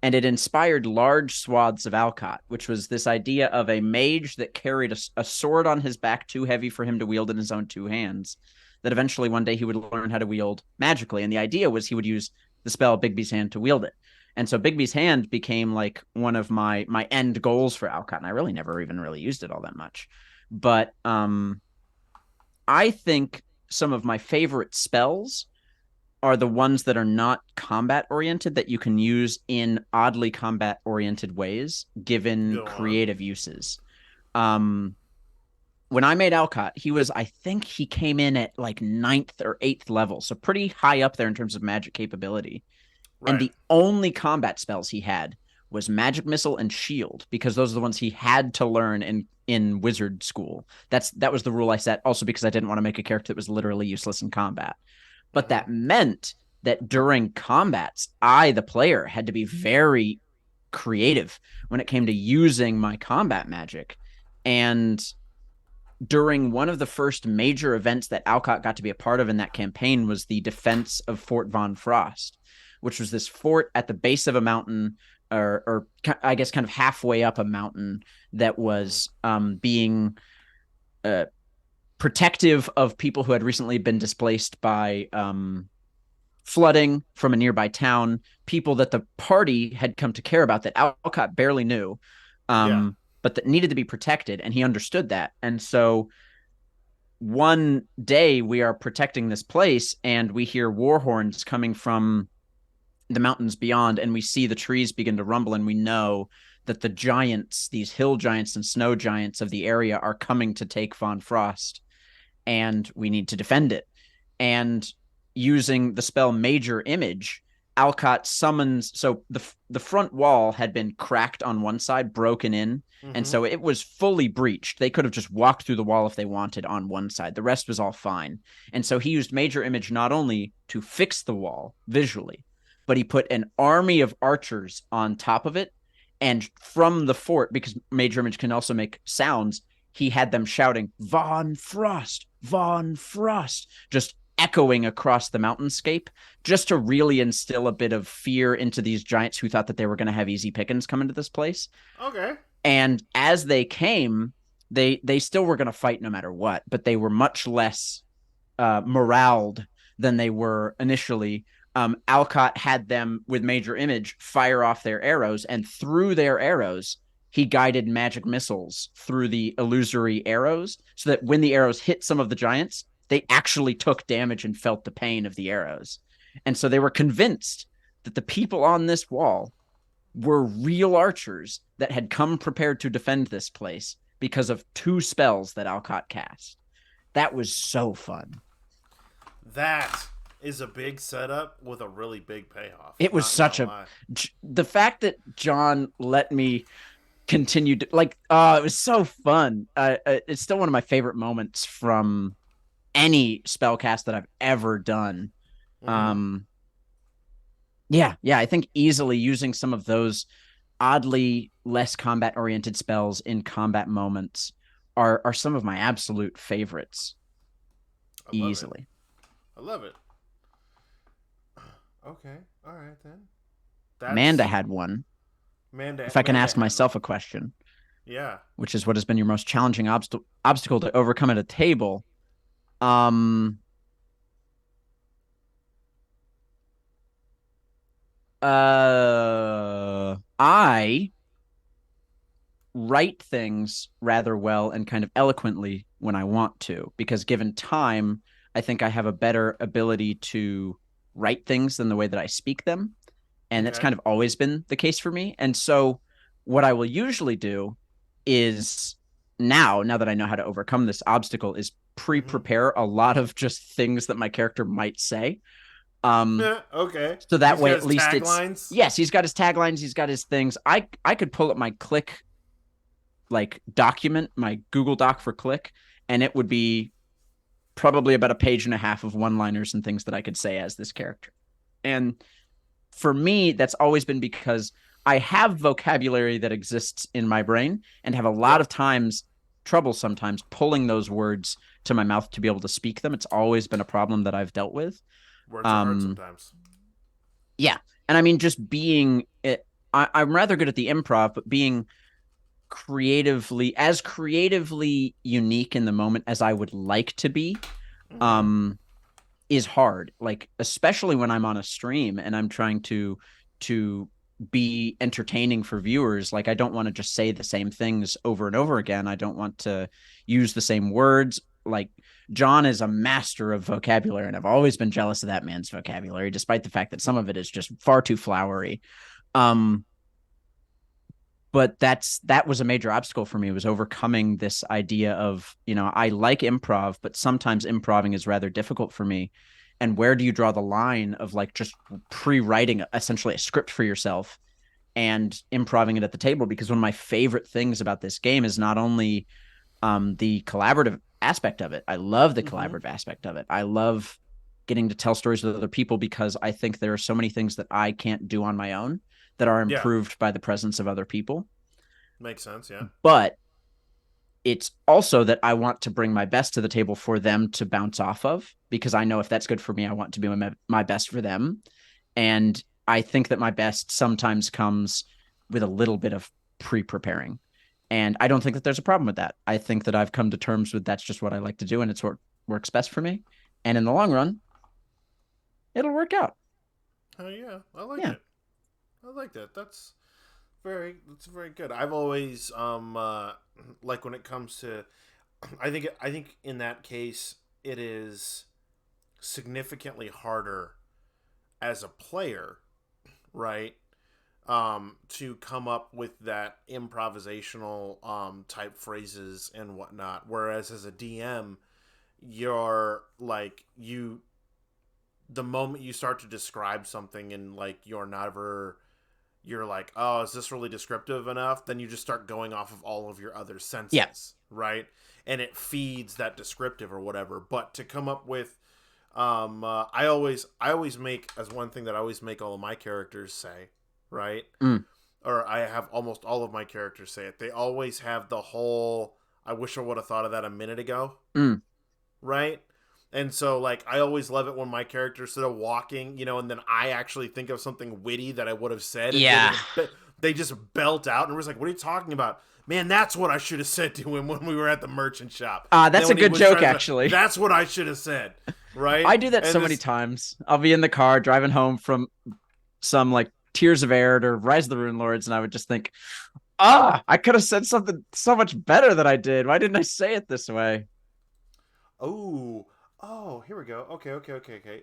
and it inspired large swaths of Alcott, which was this idea of a mage that carried a sword on his back too heavy for him to wield in his own two hands, that eventually one day he would learn how to wield magically. And the idea was he would use the spell Bigby's hand to wield it. And so Bigby's hand became like one of my end goals for Alcott, and I really never even really used it all that much. But I think some of my favorite spells are the ones that are not combat oriented, that you can use in oddly combat oriented ways, given creative uses. When I made Alcott, I think he came in at like 9th or 8th level, so pretty high up there in terms of magic capability. Right. And the only combat spells he had was Magic Missile and Shield, because those are the ones he had to learn in wizard school. That was the rule I set, also because I didn't want to make a character that was literally useless in combat. But that meant that during combats, I, the player, had to be very creative when it came to using my combat magic. And during one of the first major events that Alcott got to be a part of in that campaign was the defense of Fort Von Frost, which was this fort at the base of a mountain, or I guess kind of halfway up a mountain, that was being protective of people who had recently been displaced by flooding from a nearby town, people that the party had come to care about that Alcott barely knew, but that needed to be protected, and he understood that. And so one day we are protecting this place, and we hear war horns coming from the mountains beyond, and we see the trees begin to rumble, and we know that the giants, these hill giants and snow giants of the area, are coming to take Von Frost, and we need to defend it. And using the spell Major Image, Alcott summons, so the front wall had been cracked on one side, broken in, and so it was fully breached. They could have just walked through the wall if they wanted on one side. The rest was all fine. And so he used Major Image not only to fix the wall visually, but he put an army of archers on top of it. And from the fort, because Major Image can also make sounds, he had them shouting, Von Frost, just echoing across the mountainscape, just to really instill a bit of fear into these giants who thought that they were going to have easy pickings come into this place. Okay. And as they came, they still were going to fight no matter what, but they were much less moraled than they were initially. Alcott had them, with Major Image, fire off their arrows, and through their arrows, he guided magic missiles through the illusory arrows so that when the arrows hit some of the giants, they actually took damage and felt the pain of the arrows. And so they were convinced that the people on this wall were real archers that had come prepared to defend this place because of 2 spells that Alcott cast. That was so fun. That is a big setup with a really big payoff. It was such a... The fact that John let me continue to... Like, it was so fun. It's still one of my favorite moments from any spellcast that I've ever done. Yeah, I think easily using some of those oddly less combat-oriented spells in combat moments are some of my absolute favorites. Easily. I love it. Okay, all right then. Amanda had one. If I can ask myself a question. Yeah. Which is what has been your most challenging obstacle to overcome at a table? I write things rather well and kind of eloquently when I want to, because given time, I think I have a better ability to write things than the way that I speak them. And that's kind of always been the case for me. And so what I will usually do is now that I know how to overcome this obstacle is pre-prepare a lot of just things that my character might say. Okay. So that way at least taglines? Yes, he's got his taglines, he's got his things. I could pull up my Click document, my Google Doc for Click, and it would be probably about a page and a half of one-liners and things that I could say as this character. And for me, that's always been because I have vocabulary that exists in my brain and have a lot of trouble sometimes pulling those words to my mouth to be able to speak them. It's always been a problem that I've dealt with. Words are hard sometimes. Yeah. And I mean, just being I'm rather good at the improv, but being creatively unique in the moment as I would like to be is hard. Like, especially when I'm on a stream and I'm trying to be entertaining for viewers. Like, I don't want to just say the same things over and over again. I don't want to use the same words. Like, John is a master of vocabulary, and I've always been jealous of that man's vocabulary, despite the fact that some of it is just far too flowery. But that was a major obstacle for me, was overcoming this idea of, I like improv, but sometimes improving is rather difficult for me. And where do you draw the line of just pre-writing essentially a script for yourself and improving it at the table? Because one of my favorite things about this game is not only the collaborative aspect of it. I love the collaborative aspect of it. I love getting to tell stories with other people because I think there are so many things that I can't do on my own that are improved by the presence of other people. Makes sense, yeah. But it's also that I want to bring my best to the table for them to bounce off of, because I know if that's good for me, I want to be my best for them. And I think that my best sometimes comes with a little bit of pre-preparing. And I don't think that there's a problem with that. I think that I've come to terms with that's just what I like to do, and it's what works best for me. And in the long run, it'll work out. Oh yeah, I like it. I like that. That's very good. I've always like when it comes to, I think in that case it is significantly harder as a player, right? To come up with that improvisational type phrases and whatnot. Whereas as a DM, you're the moment you start to describe something and you're like, oh, is this really descriptive enough? Then you just start going off of all of your other senses, right? And it feeds that descriptive or whatever. But to come up with, I always make, as one thing that I always make all of my characters say, right? Or I have almost all of my characters say it. They always have the whole, I wish I would have thought of that a minute ago, right? And so, I always love it when my characters sort of walking, and then I actually think of something witty that I would have said. And they just belt out, and we're like, what are you talking about? Man, that's what I should have said to him when we were at the merchant shop. That's a good joke, actually. That's what I should have said, right? I do that so many times. I'll be in the car driving home from some, Tears of Air or Rise of the Rune Lords, and I would just think, I could have said something so much better than I did. Why didn't I say it this way? Oh, here we go. Okay.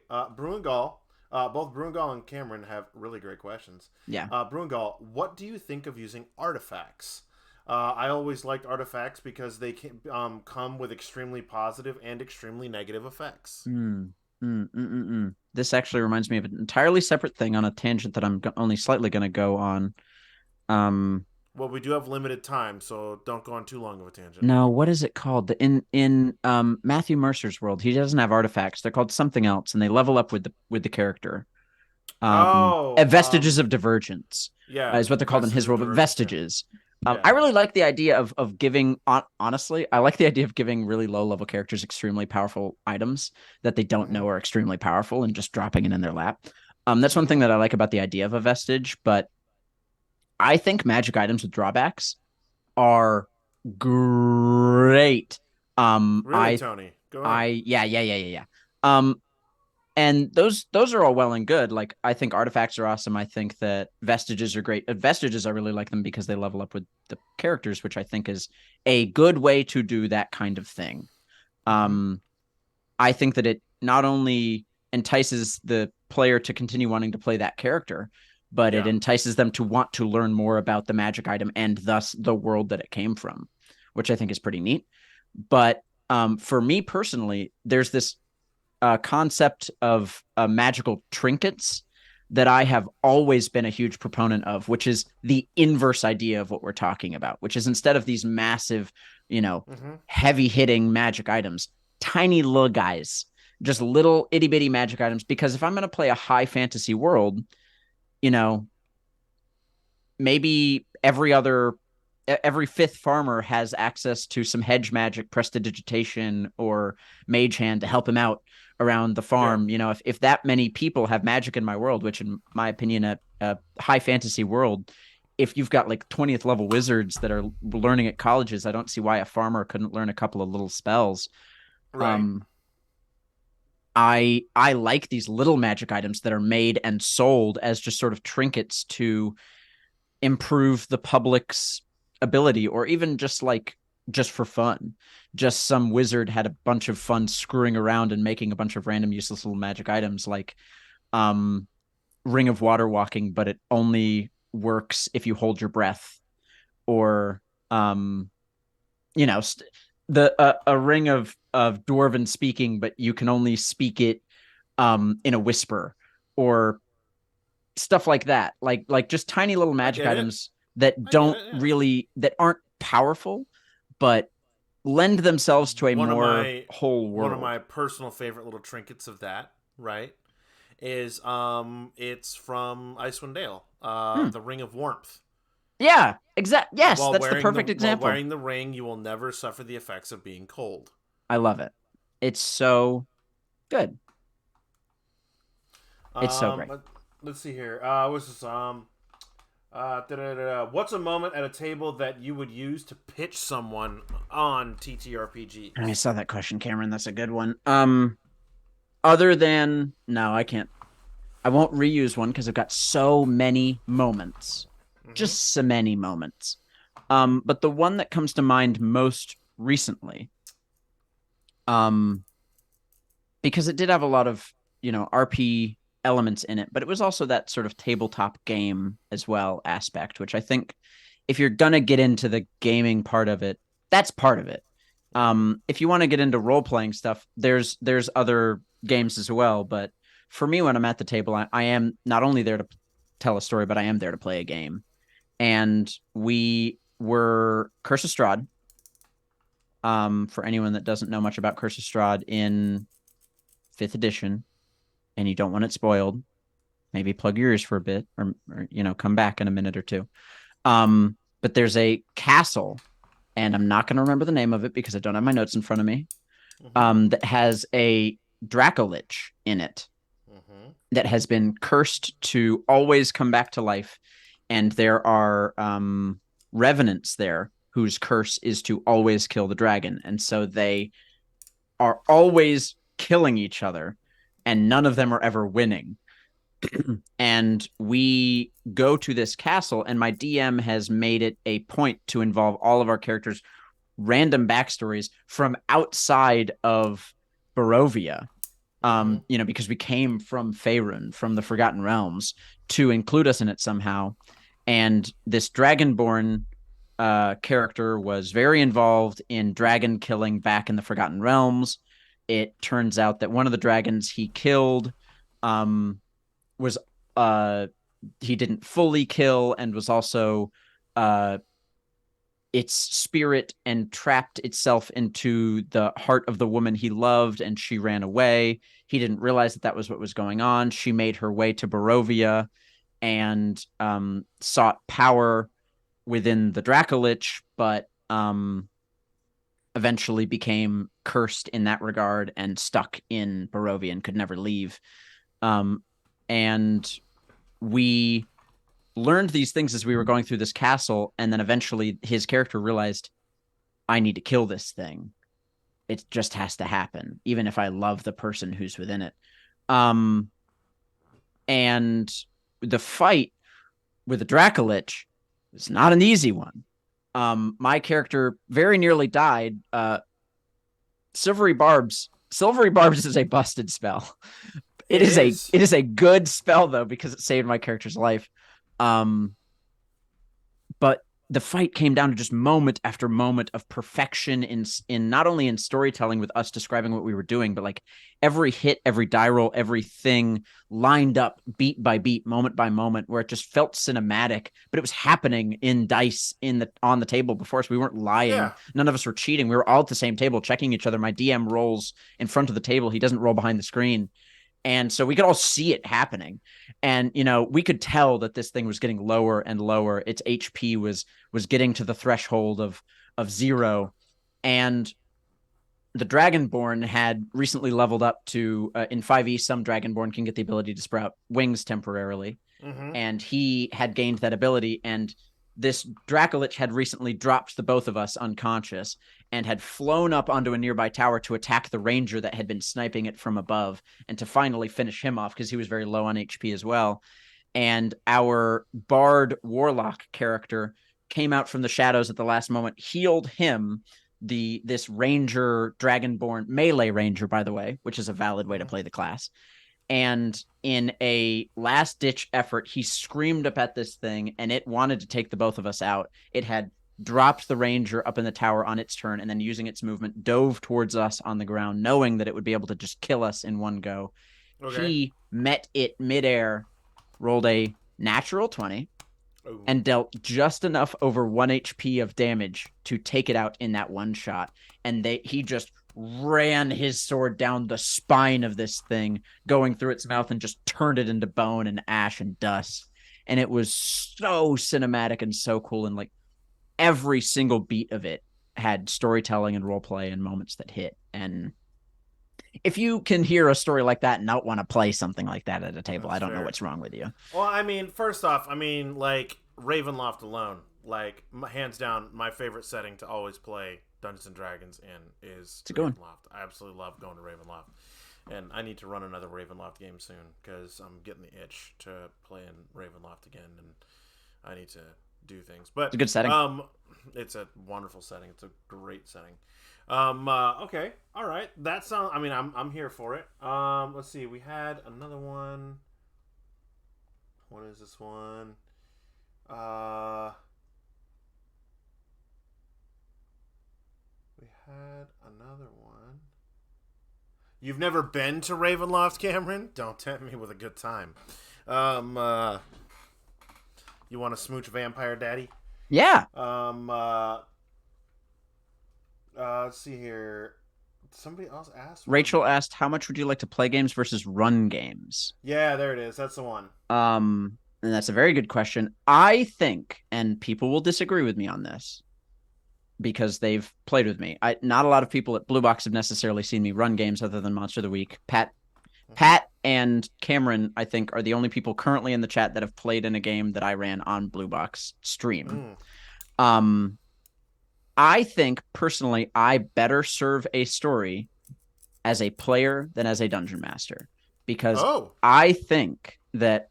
Bruingal, both Bruingal and Cameron have really great questions. Yeah. Bruingal, what do you think of using artifacts? I always liked artifacts because they can come with extremely positive and extremely negative effects. This actually reminds me of an entirely separate thing on a tangent that I'm only slightly going to go on. Well, we do have limited time, so don't go on too long of a tangent. No, what is it called? In Matthew Mercer's world, he doesn't have artifacts. They're called something else, and they level up with the character. Vestiges of Divergence, yeah, is what they're called in his world, but vestiges. Yeah. I really like the idea of giving. Honestly, I like the idea of giving really low level characters extremely powerful items that they don't know are extremely powerful, and just dropping it in their lap. That's one thing that I like about the idea of a vestige. But I think magic items with drawbacks are great. Really, Tony? Go ahead. Yeah. And those are all well and good. Like, I think artifacts are awesome. I think that vestiges are great. Vestiges, I really like them because they level up with the characters, which I think is a good way to do that kind of thing. I think that it not only entices the player to continue wanting to play that character, but it entices them to want to learn more about the magic item and thus the world that it came from, which I think is pretty neat. But for me personally, there's this concept of magical trinkets that I have always been a huge proponent of, which is the inverse idea of what we're talking about, which is instead of these massive, heavy hitting magic items, tiny little guys, just little itty bitty magic items. Because if I'm going to play a high fantasy world, maybe every fifth farmer has access to some hedge magic, prestidigitation, or mage hand to help him out around the farm. If that many people have magic in my world, which in my opinion, a high fantasy world, if you've got like 20th level wizards that are learning at colleges, I don't see why a farmer couldn't learn a couple of little spells. Right. I like these little magic items that are made and sold as just sort of trinkets to improve the public's ability, or even just for fun. Just some wizard had a bunch of fun screwing around and making a bunch of random useless little magic items, like Ring of Water Walking, but it only works if you hold your breath, or a ring of dwarven speaking, but you can only speak it in a whisper, or stuff like that. Like just tiny little magic items that aren't powerful, but lend themselves to a whole world. One of my personal favorite little trinkets of that, right, is it's from Icewind Dale, the Ring of Warmth. Yeah, exactly. Yes, that's the perfect example. While wearing the ring, you will never suffer the effects of being cold. I love it. It's so good. It's so great. Let's see here. What's this? What's a moment at a table that you would use to pitch someone on TTRPG? I saw that question, Cameron. That's a good one. Other than I can't. I won't reuse one because I've got so many moments. Just so many moments. But the one that comes to mind most recently, because it did have a lot of, RP elements in it, but it was also that sort of tabletop game as well aspect, which I think if you're going to get into the gaming part of it, that's part of it. If you want to get into role-playing stuff, there's other games as well. But for me, when I'm at the table, I am not only there to tell a story, but I am there to play a game. And we were Curse of Strahd. For anyone that doesn't know much about Curse of Strahd in 5th edition, and you don't want it spoiled, maybe plug your ears for a bit, or come back in a minute or two. But there's a castle, and I'm not going to remember the name of it because I don't have my notes in front of me, that has a Dracolich in it that has been cursed to always come back to life. And there are revenants there whose curse is to always kill the dragon. And so they are always killing each other, and none of them are ever winning. And we go to this castle, and my DM has made it a point to involve all of our characters' random backstories from outside of Barovia. Because we came from Faerun, from the Forgotten Realms, to include us in it somehow. And this Dragonborn character was very involved in dragon killing back in the Forgotten Realms. It turns out that one of the dragons he killed was he didn't fully kill, and was also its spirit entrapped itself into the heart of the woman he loved, and she ran away. He didn't realize that was what was going on. She made her way to Barovia and sought power within the Dracolich, but eventually became cursed in that regard and stuck in Barovia and could never leave. And we learned these things as we were going through this castle, and then eventually his character realized, I need to kill this thing. It just has to happen, even if I love the person who's within it. And the fight with the Dracolich is not an easy one. My character very nearly died. Silvery Barbs is a busted spell. It is a good spell though, because it saved my character's life. But the fight came down to just moment after moment of perfection in not only in storytelling with us describing what we were doing, but like every hit, every die roll, everything lined up beat by beat, moment by moment, where it just felt cinematic, but it was happening in dice on the table before us. We weren't lying. Yeah. None of us were cheating. We were all at the same table checking each other. My DM rolls in front of the table. He doesn't roll behind the screen. And so we could all see it happening. And, we could tell that this thing was getting lower and lower. Its HP was getting to the threshold of 0. And the Dragonborn had recently leveled up to, in 5e, some Dragonborn can get the ability to sprout wings temporarily. Mm-hmm. And he had gained that ability. And this Dracolich had recently dropped the both of us unconscious and had flown up onto a nearby tower to attack the ranger that had been sniping it from above, and to finally finish him off because he was very low on HP as well. And our bard warlock character came out from the shadows at the last moment, healed him, this ranger dragonborn, melee ranger, by the way, which is a valid way to play the class. And in a last-ditch effort, he screamed up at this thing, and it wanted to take the both of us out. It had dropped the ranger up in the tower on its turn, and then using its movement, dove towards us on the ground, knowing that it would be able to just kill us in one go. Okay. He met it midair, rolled a natural 20, and dealt just enough over 1 HP of damage to take it out in that one shot. And he just ran his sword down the spine of this thing, going through its mouth, and just turned it into bone and ash and dust. And it was so cinematic and so cool. And like every single beat of it had storytelling and roleplay and moments that hit. And if you can hear a story like that and not want to play something like that at a table, I don't know what's wrong with you. Well, I mean, first off, like Ravenloft alone, like hands down, my favorite setting to always play Dungeons and Dragons in is Ravenloft. I absolutely love going to Ravenloft, and I need to run another Ravenloft game soon because I'm getting the itch to play in Ravenloft again, and I need to do things. But it's a good setting. It's a wonderful setting. It's a great setting. Okay, all right. That sounds. I mean, I'm here for it. Let's see. We had another one. What is this one? We had another one. You've never been to Ravenloft, Cameron? Don't tempt me with a good time. You want to smooch Vampire Daddy? Yeah. Let's see here. Somebody else asked. Rachel asked, how much would you like to play games versus run games? Yeah, there it is. That's the one. And that's a very good question. I think, and people will disagree with me on this because they've played with me. Not a lot of people at Blue Box have necessarily seen me run games other than Monster of the Week. Pat and Cameron, I think, are the only people currently in the chat that have played in a game that I ran on Blue Box stream. I think, personally, I better serve a story as a player than as a dungeon master. because Oh. I think that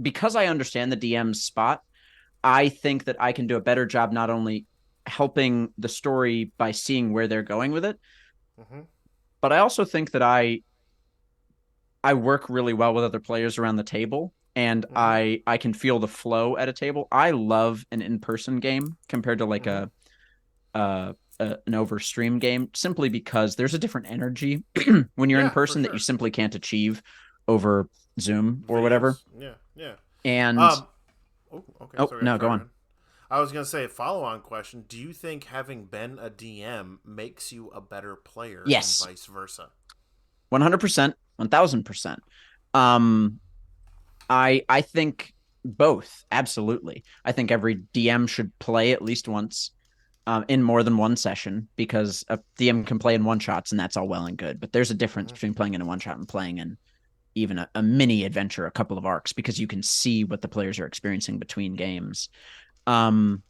because I understand the DM's spot, I think that I can do a better job not only helping the story by seeing where they're going with it, Mm-hmm. but I also think that I work really well with other players around the table, and Mm-hmm. I can feel the flow at a table. I love an in-person game compared to like Mm-hmm. an over stream game, simply because there's a different energy when you're in Yeah, for person that you sure. simply can't achieve over Zoom or whatever. Videos. Yeah, yeah. And Um. Oh, okay. oh Sorry, no, go sorry. on. Man. I was gonna say a follow-on question. Do you think having been a DM makes you a better player, and Yes, vice versa? 100%, 1000%. Um, I think both, absolutely. I think every DM should play at least once, in more than one session, because a DM can play in one shots and that's all well and good. But there's a difference Mm-hmm. between playing in a one shot and playing in even a mini adventure, a couple of arcs, because you can see what the players are experiencing between games. Um,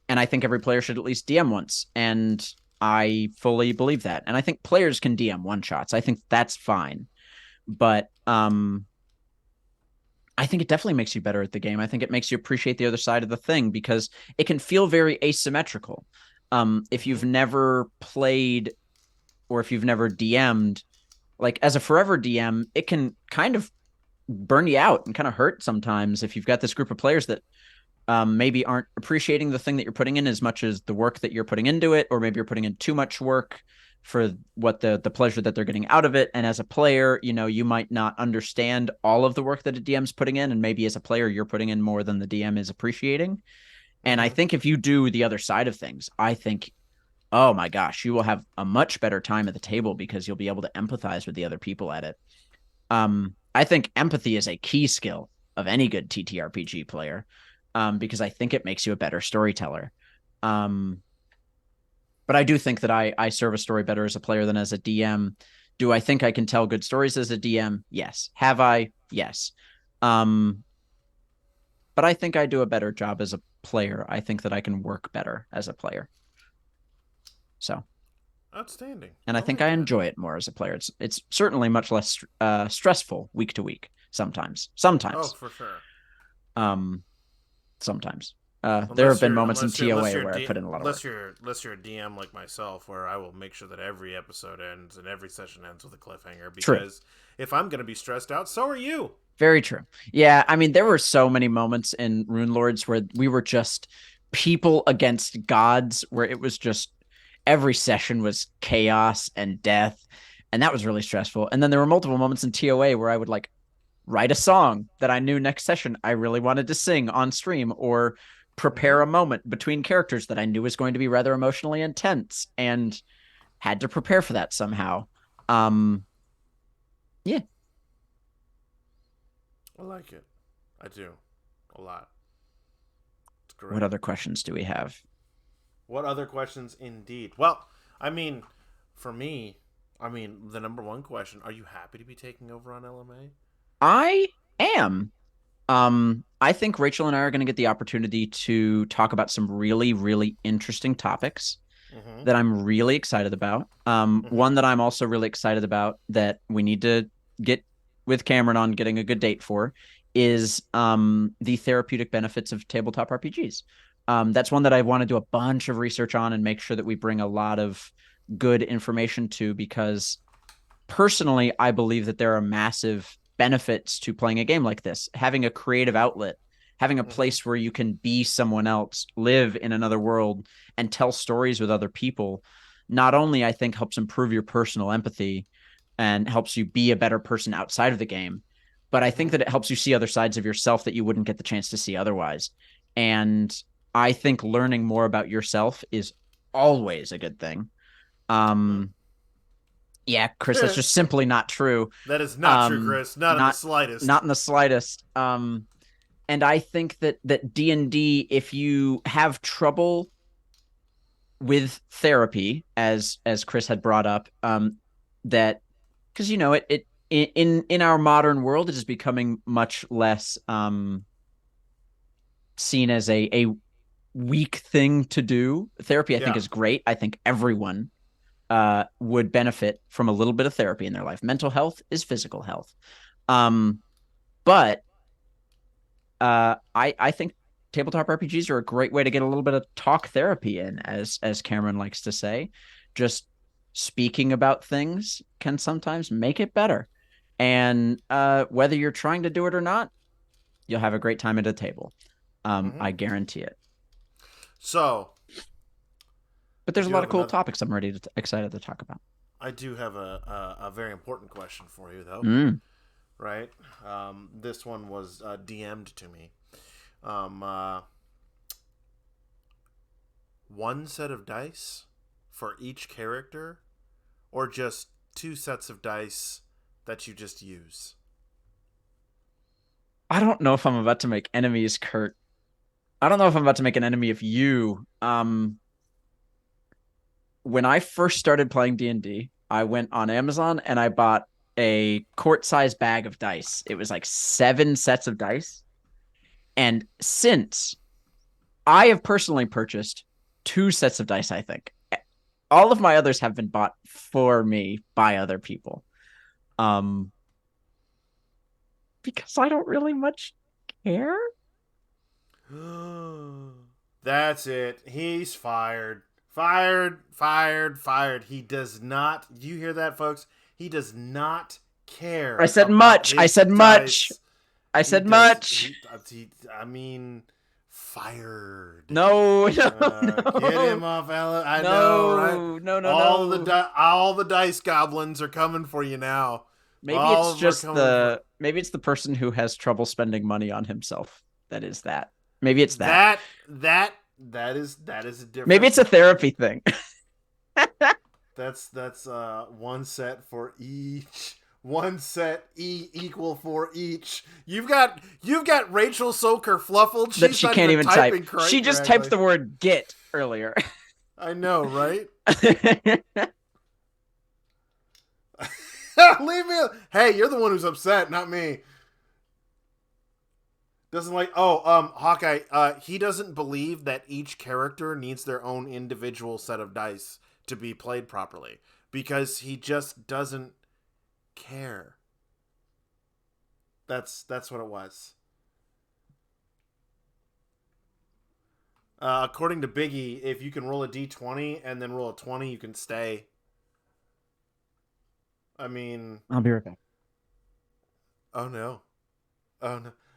and I think every player should at least DM once. And I fully believe that. And I think players can DM one shots. I think that's fine. But I think it definitely makes you better at the game. I think it makes you appreciate the other side of the thing, because it can feel very asymmetrical. If Mm-hmm. you've never played, or if you've never DM'd, like as a forever DM, it can kind of burn you out and kind of hurt sometimes if you've got this group of players that maybe aren't appreciating the thing that you're putting in as much as the work that you're putting into it, or maybe you're putting in too much work for what the pleasure that they're getting out of it. And as a player, you might not understand all of the work that a DM's putting in, and maybe as a player you're putting in more than the DM is appreciating. And I Mm-hmm. think if you do the other side of things, I think, oh my gosh, you will have a much better time at the table, because you'll be able to empathize with the other people at it. I think empathy is a key skill of any good TTRPG player, because I think it makes you a better storyteller. Um, but I do think that I serve a story better as a player than as a DM. Do I think I can tell good stories as a DM? Yes. Have I? Yes. Um, but I think I do a better job as a player. I think that I can work better as a player. So, Outstanding. and I I think like I that. enjoy it more as a player. It's certainly much less stressful week to week. Sometimes, Oh, sometimes, for sure. um, sometimes. There have Unless been you're moments in unless you're unless TOA you're where I D, put in a lot of work. unless you're a DM like myself, where I will make sure that every episode ends and every session ends with a cliffhanger. True. Because if I'm gonna be stressed out, so are you. Very true. Yeah, I mean, there were so many moments in Rune Lords where we were just people against gods, where it was just every session was chaos and death, and that was really stressful. And then there were multiple moments in TOA where I would like write a song that I knew next session I really wanted to sing on stream, or prepare Mm-hmm. a moment between characters that I knew was going to be rather emotionally intense, and had to prepare for that somehow. Um, yeah. I like it. I do. A lot. It's What great. other questions do we have? What other questions indeed? Well, I mean, for me, the number one question, are you happy to be taking over on LMA? I am. I think Rachel and I are going to get the opportunity to talk about some really, really interesting topics Mm-hmm. that I'm really excited about. Mm-hmm. One that I'm also really excited about that we need to get with Cameron on getting a good date for is the therapeutic benefits of tabletop RPGs. That's one that I want to do a bunch of research on and make sure that we bring a lot of good information to, because personally, I believe that there are massive benefits to playing a game like this. Having a creative outlet, having a Mm-hmm. place where you can be someone else, live in another world, and tell stories with other people, not only I think helps improve your personal empathy and helps you be a better person outside of the game, but I think Mm-hmm. that it helps you see other sides of yourself that you wouldn't get the chance to see otherwise. And I think learning more about yourself is always a good thing. Mm-hmm. Um, yeah, Chris, that's just simply not true. That is not true, Chris. Not in the Not slightest. not in the slightest. And I think that D&D, if you have trouble with therapy, as Chris had brought up, that because it in our modern world, it is becoming much less seen as a weak thing to do. Therapy, I think, Yeah. is great. I think everyone would benefit from a little bit of therapy in their life. Mental health is physical health. But I think tabletop RPGs are a great way to get a little bit of talk therapy in, as Cameron likes to say. Just speaking about things can sometimes make it better. And whether you're trying to do it or not, you'll have a great time at a table. I guarantee it. So, but there's a lot of cool topics I'm excited to talk about. I do have a very important question for you, though. Right? This one was DM'd to me. One set of dice for each character, or just 2 sets of dice that you just use? I don't know if I'm about to make enemies, Kurt. I don't know if I'm about to make an enemy of you. When I first started playing D&D, I went on Amazon and I bought a quart-sized bag of dice. It was like 7 sets of dice. And since I have personally purchased 2 sets of dice, I think. All of my others have been bought for me by other people. Because I don't really much care. That's it. He's fired. Fired. He does not. You hear that, folks? He does not care. I said much. I said much. I said much. I mean, fired. No. Get him off, Ella. I know, right? No. All the dice goblins are coming for you now. Maybe it's just maybe it's the person who has trouble spending money on himself. That is that. Maybe it's that. That is a different. Maybe it's a therapy thing. That's one set for each. One set equal for each. You've got Rachel Soker fluffled. That she can't even type. She just typed the word "get" earlier. I know, right? Leave me. Hey, you're the one who's upset, not me. Doesn't like. Hawkeye. He doesn't believe that each character needs their own individual set of dice to be played properly, because he just doesn't care. That's what it was. According to Biggie, if you can roll a d20 and then roll a 20, you can stay. I mean, I'll be right back. Oh no.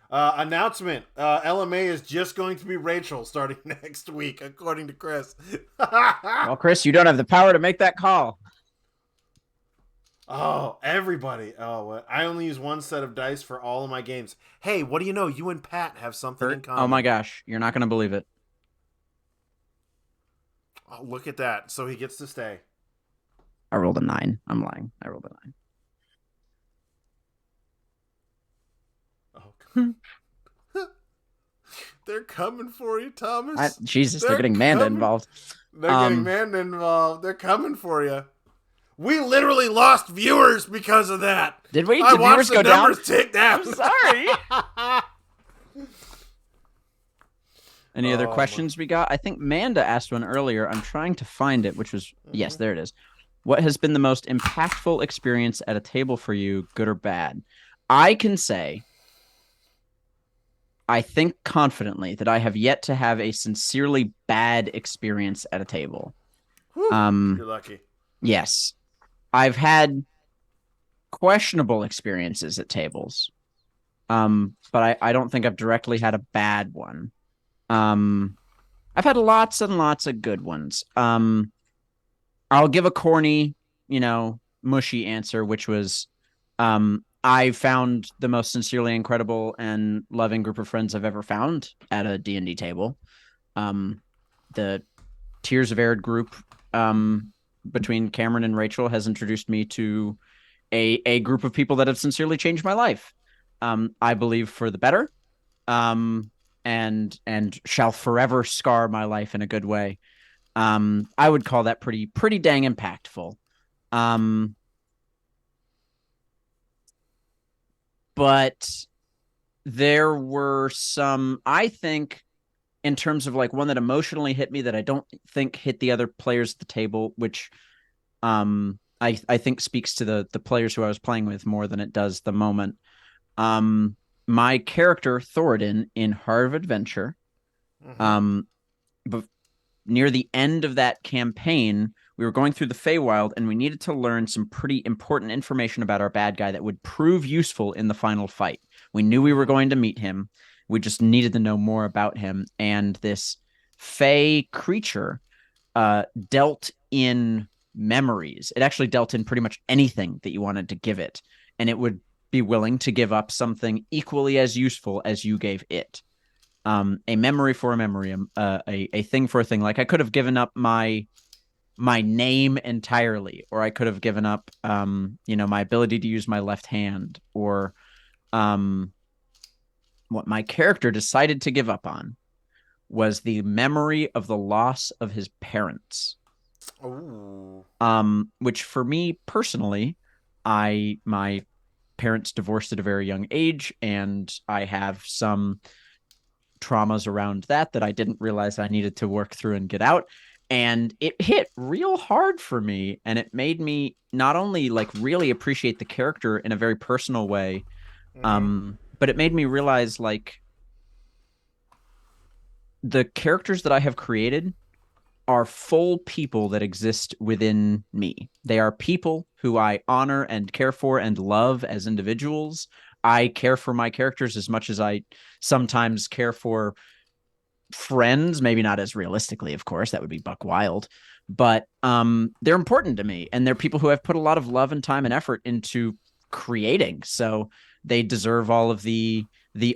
Announcement. LMA is just going to be Rachel starting next week, according to Chris. Well, Chris, you don't have the power to make that call. Oh, everybody. Oh, I only use 1 set of dice for all of my games. Hey, what do you know? You and Pat have something in common. Oh my gosh. You're not going to believe it. Oh, look at that. So he gets to stay. I rolled a 9. I'm lying. I rolled a 9. Oh, they're coming for you, Thomas. Jesus, they're getting Manda involved. They're getting Manda involved. They're coming for you. We literally lost viewers because of that. Did we? I Did watched viewers the go down? numbers tick down. I'm sorry. Any other questions we got? I think Manda asked one earlier. I'm trying to find it, which was, yes, there it is. What has been the most impactful experience at a table for you, good or bad? I can say, I think confidently that I have yet to have a sincerely bad experience at a table. Whew, you're lucky. Yes. I've had questionable experiences at tables. But I don't think I've directly had a bad one. I've had lots and lots of good ones. I'll give a corny, mushy answer, which was, I found the most sincerely incredible and loving group of friends I've ever found at a D&D table. The Tears of Arid group, between Cameron and Rachel, has introduced me to a group of people that have sincerely changed my life. I believe for the better, and shall forever scar my life in a good way. I would call that pretty dang impactful. But there were some, I think, in terms of like one that emotionally hit me that I don't think hit the other players at the table, which I think speaks to the players who I was playing with more than it does the moment. My character Thoradin in Heart of Adventure, Mm-hmm. um, near the end of that campaign, we were going through the Feywild and we needed to learn some pretty important information about our bad guy that would prove useful in the final fight. We knew we were Mm-hmm. going to meet him. We just needed to know more about him. And this Fey creature dealt in memories. It actually dealt in pretty much anything that you wanted to give it. And it would be willing to give up something equally as useful as you gave it. A memory for a memory, a thing for a thing. Like I could have given up my name entirely, or I could have given up, my ability to use my left hand, or what my character decided to give up on was the memory of the loss of his parents. Ooh. Which for me personally, my parents divorced at a very young age, and I have some traumas around that I didn't realize I needed to work through and get out. And it hit real hard for me. And it made me not only like really appreciate the character in a very personal way, Mm-hmm. but it made me realize like the characters that I have created are full people that exist within me. They are people who I honor and care for and love as individuals. I care for my characters as much as I sometimes care for friends, maybe not as realistically, of course, that would be buck wild, but they're important to me, and they're people who I've put a lot of love and time and effort into creating, so they deserve all of the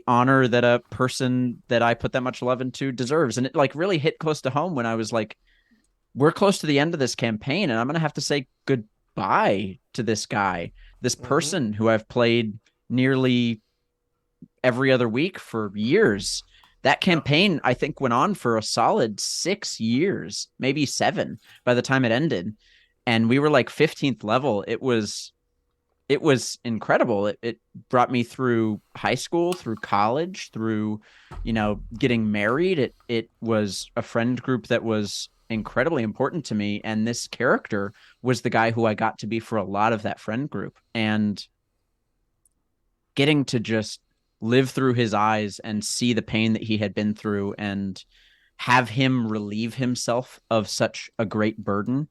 honor that a person that I put that much love into deserves. And it like really hit close to home when I was like, we're close to the end of this campaign and I'm going to have to say goodbye to this guy, this Mm-hmm. person who I've played nearly every other week for years. That Yep. campaign, I think, went on for a solid 6 years, maybe 7 by the time it ended. And we were like 15th level. It was incredible. It brought me through high school, through college, through, getting married. It was a friend group that was incredibly important to me. And this character was the guy who I got to be for a lot of that friend group. And getting to just live through his eyes and see the pain that he had been through and have him relieve himself of such a great burden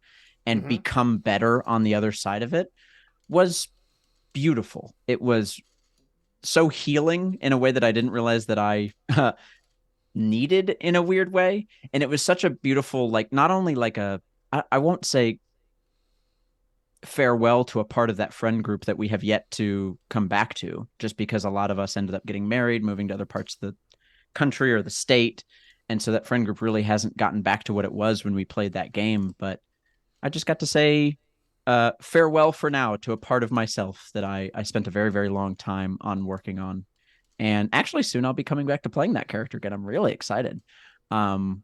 and Mm-hmm. become better on the other side of it was beautiful. It was so healing in a way that I didn't realize that I needed in a weird way. And it was such a beautiful, like, not only like I won't say farewell to a part of that friend group that we have yet to come back to, just because a lot of us ended up getting married, moving to other parts of the country or the state. And so that friend group really hasn't gotten back to what it was when we played that game. But I just got to say farewell for now to a part of myself that I spent a very, very long time on working on. And actually, soon I'll be coming back to playing that character again. I'm really excited. Um,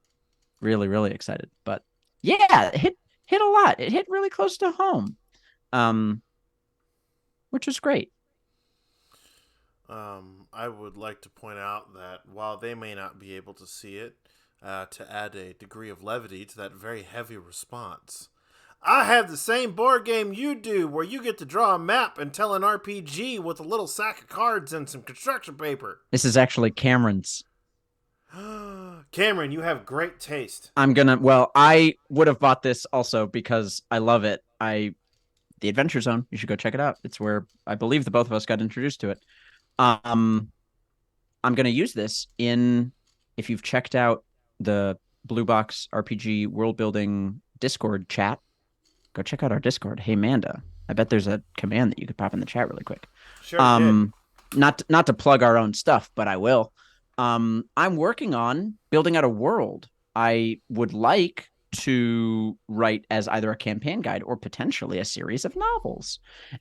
really, really excited. But yeah, it hit a lot. It hit really close to home, um, which was great. I would like to point out that while they may not be able to see it, to add a degree of levity to that very heavy response, I have the same board game you do, where you get to draw a map and tell an RPG with a little sack of cards and some construction paper. This is actually Cameron's. Cameron, you have great taste. Well, I would have bought this also because I love it. The Adventure Zone, you should go check it out. It's where I believe the both of us got introduced to it. Um, I'm gonna use this in if you've checked out the Blue Box RPG world building Discord chat, go check out our Discord. Hey Manda, I bet there's a command that you could pop in the chat really quick. Sure did. Um, not to plug our own stuff, but I will. I'm working on building out a world. I would like to write as either a campaign guide or potentially a series of novels.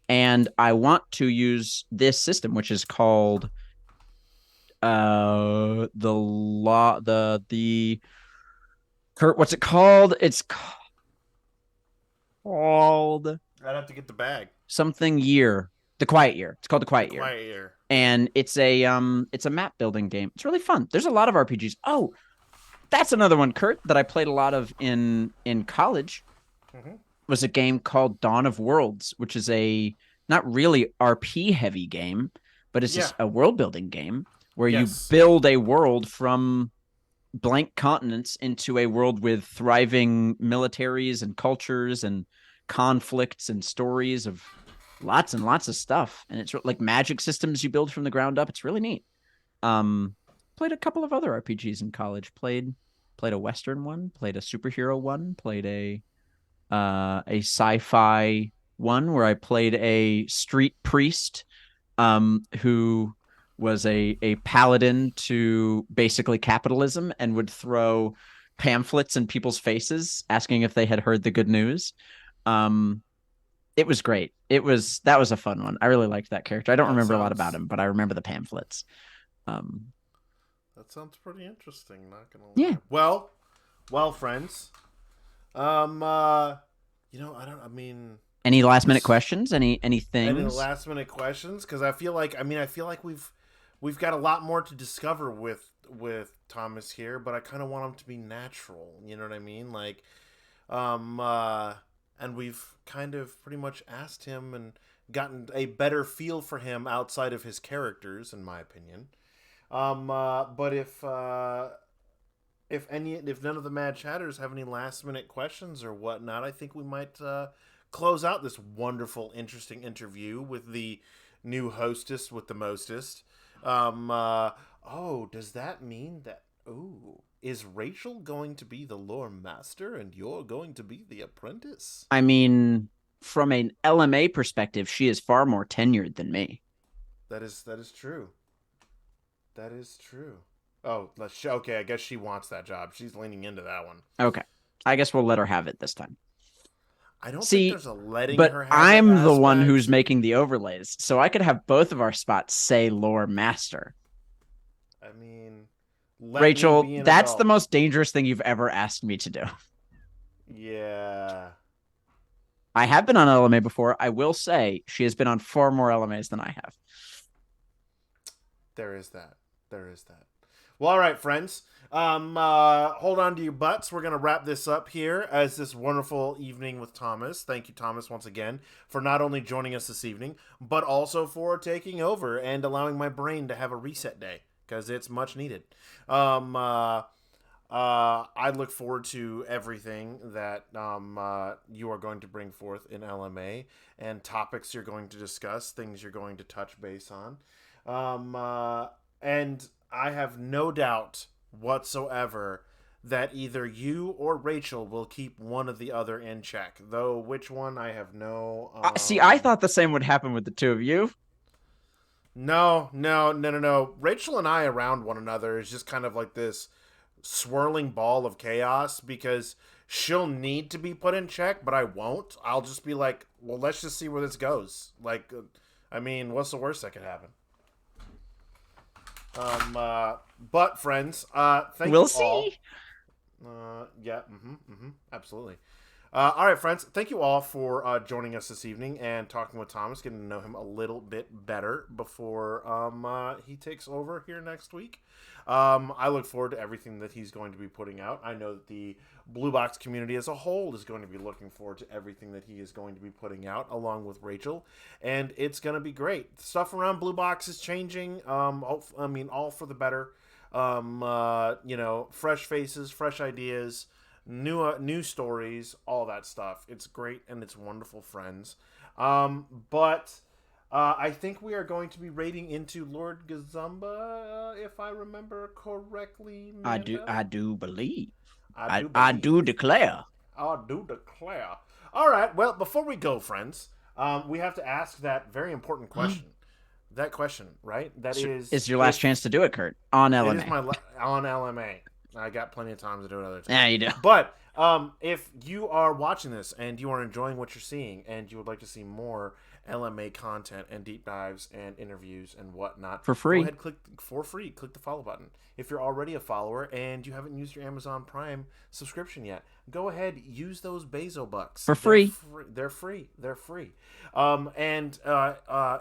And I want to use this system, which is called the law the Kurt, what's it called? It's called I'd have to get the bag. something year. The Quiet Year. It's called The The Quiet Year. quiet year. And it's a map building game. It's really fun. There's a lot of RPGs. Oh, that's another one, Kurt, that I played a lot of in college. Mm-hmm. was a game called Dawn of Worlds, which is a not really RP heavy game, but it's Yeah. just a world building game where you Yes. build a world from blank continents into a world with thriving militaries and cultures and conflicts and stories of lots and lots of stuff. And it's like magic systems you build from the ground up. It's really neat. Um, Played a couple of other RPGs in college. Played a Western one, played a superhero one, played a sci-fi one where I played a street priest who was a paladin to basically capitalism and would throw pamphlets in people's faces asking if they had heard the good news. Um, it was great. That was a fun one. I really liked that character. I don't That remember a lot about sounds him, but I remember the pamphlets. Um, that sounds pretty interesting, not gonna yeah. lie. Well, friends. I mean, Any last minute questions? Any any things? last minute questions? Because I feel like we've got a lot more to discover with Thomas here, but I kind of want him to be natural. You know what I mean? Like, and we've kind of pretty much asked him and gotten a better feel for him outside of his characters, in my opinion. But if none of the Mad Chatters have any last minute questions or whatnot, I think we might close out this wonderful, interesting interview with the new hostess with the mostest. Does that mean that? Oh, is Rachel going to be the Loremaster and you're going to be the apprentice? I mean, from an LMA perspective, she is far more tenured than me. That is true. That is true. Oh, okay. I guess she wants that job. She's leaning into that one. Okay. I guess we'll let her have it this time. I don't think See, there's a letting but her have I'm it the one aspect. who's making the overlays, so I could have both of our spots say Loremaster. I mean, Rachel, that's the most dangerous thing you've ever asked me to do. Yeah. I have been on LMA before. I will say she has been on far more LMAs than I have. There is that. Well, all right, friends. Hold on to your butts. We're gonna wrap this up here as this wonderful evening with Thomas. Thank you, Thomas, once again for not only joining us this evening, but also for taking over and allowing my brain to have a reset day because it's much needed. I look forward to everything that you are going to bring forth in LMA and topics you're going to discuss, things you're going to touch base on. And I have no doubt whatsoever that either you or Rachel will keep one or the other in check. Though which one, I have no... See, I thought the same would happen with the two of you. No. Rachel and I around one another is just kind of like this swirling ball of chaos because she'll need to be put in check, but I won't. I'll just be like, well, let's just see where this goes. Like, I mean, what's the worst that could happen? But friends, thank we'll you all. See. Yeah, absolutely. All right, friends, thank you all for joining us this evening and talking with Thomas, getting to know him a little bit better before he takes over here next week. I look forward to everything that he's going to be putting out. I know that the Blue Box community as a whole is going to be looking forward to everything that he is going to be putting out, along with Rachel, and it's going to be great. Stuff around Blue Box is changing. All for the better. Fresh faces, fresh ideas, new stories, all that stuff. It's great and it's wonderful, friends. I think we are going to be raiding into Lord Gazumba, if I remember correctly. Manda? I do believe. I do declare. I do declare. All right. Well, before we go, friends, we have to ask that very important question. That question, right? That is your last chance to do it, Kurt, on LMA. It is on LMA. I got plenty of time to do it other times. Yeah, you do. But if you are watching this and you are enjoying what you're seeing and you would like to see more LMA content and deep dives and interviews and whatnot, for free, go ahead, click the follow button. If you're already a follower and you haven't used your Amazon Prime subscription yet, go ahead, use those Bezo bucks for free. They're free.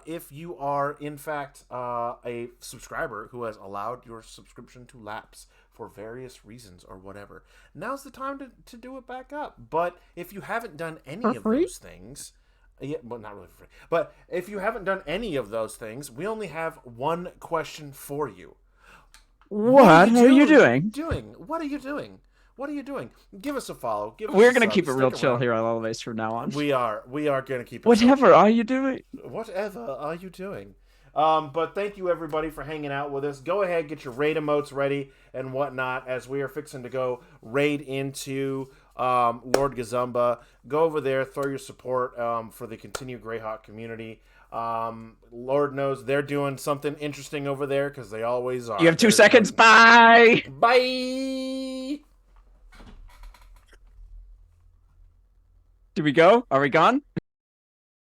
If you are in fact a subscriber who has allowed your subscription to lapse for various reasons or whatever, now's the time to do it back up. But if you haven't done any of those things, yeah, well, not really for free, but if you haven't done any of those things, we only have one question for you. What are you doing? What are you doing? What are you doing? Give us a follow. We're going to keep it real chill here on LMA from now on. We are going to keep it Whatever are you doing? Whatever are you doing? But thank you, everybody, for hanging out with us. Go ahead, get your raid emotes ready and whatnot as we are fixing to go raid into Lord Gazumba. Go over there, throw your support for the continued Greyhawk community. Lord knows they're doing something interesting over there because they always are. You have 2 seconds. Bye. Bye. Do we go? Are we gone?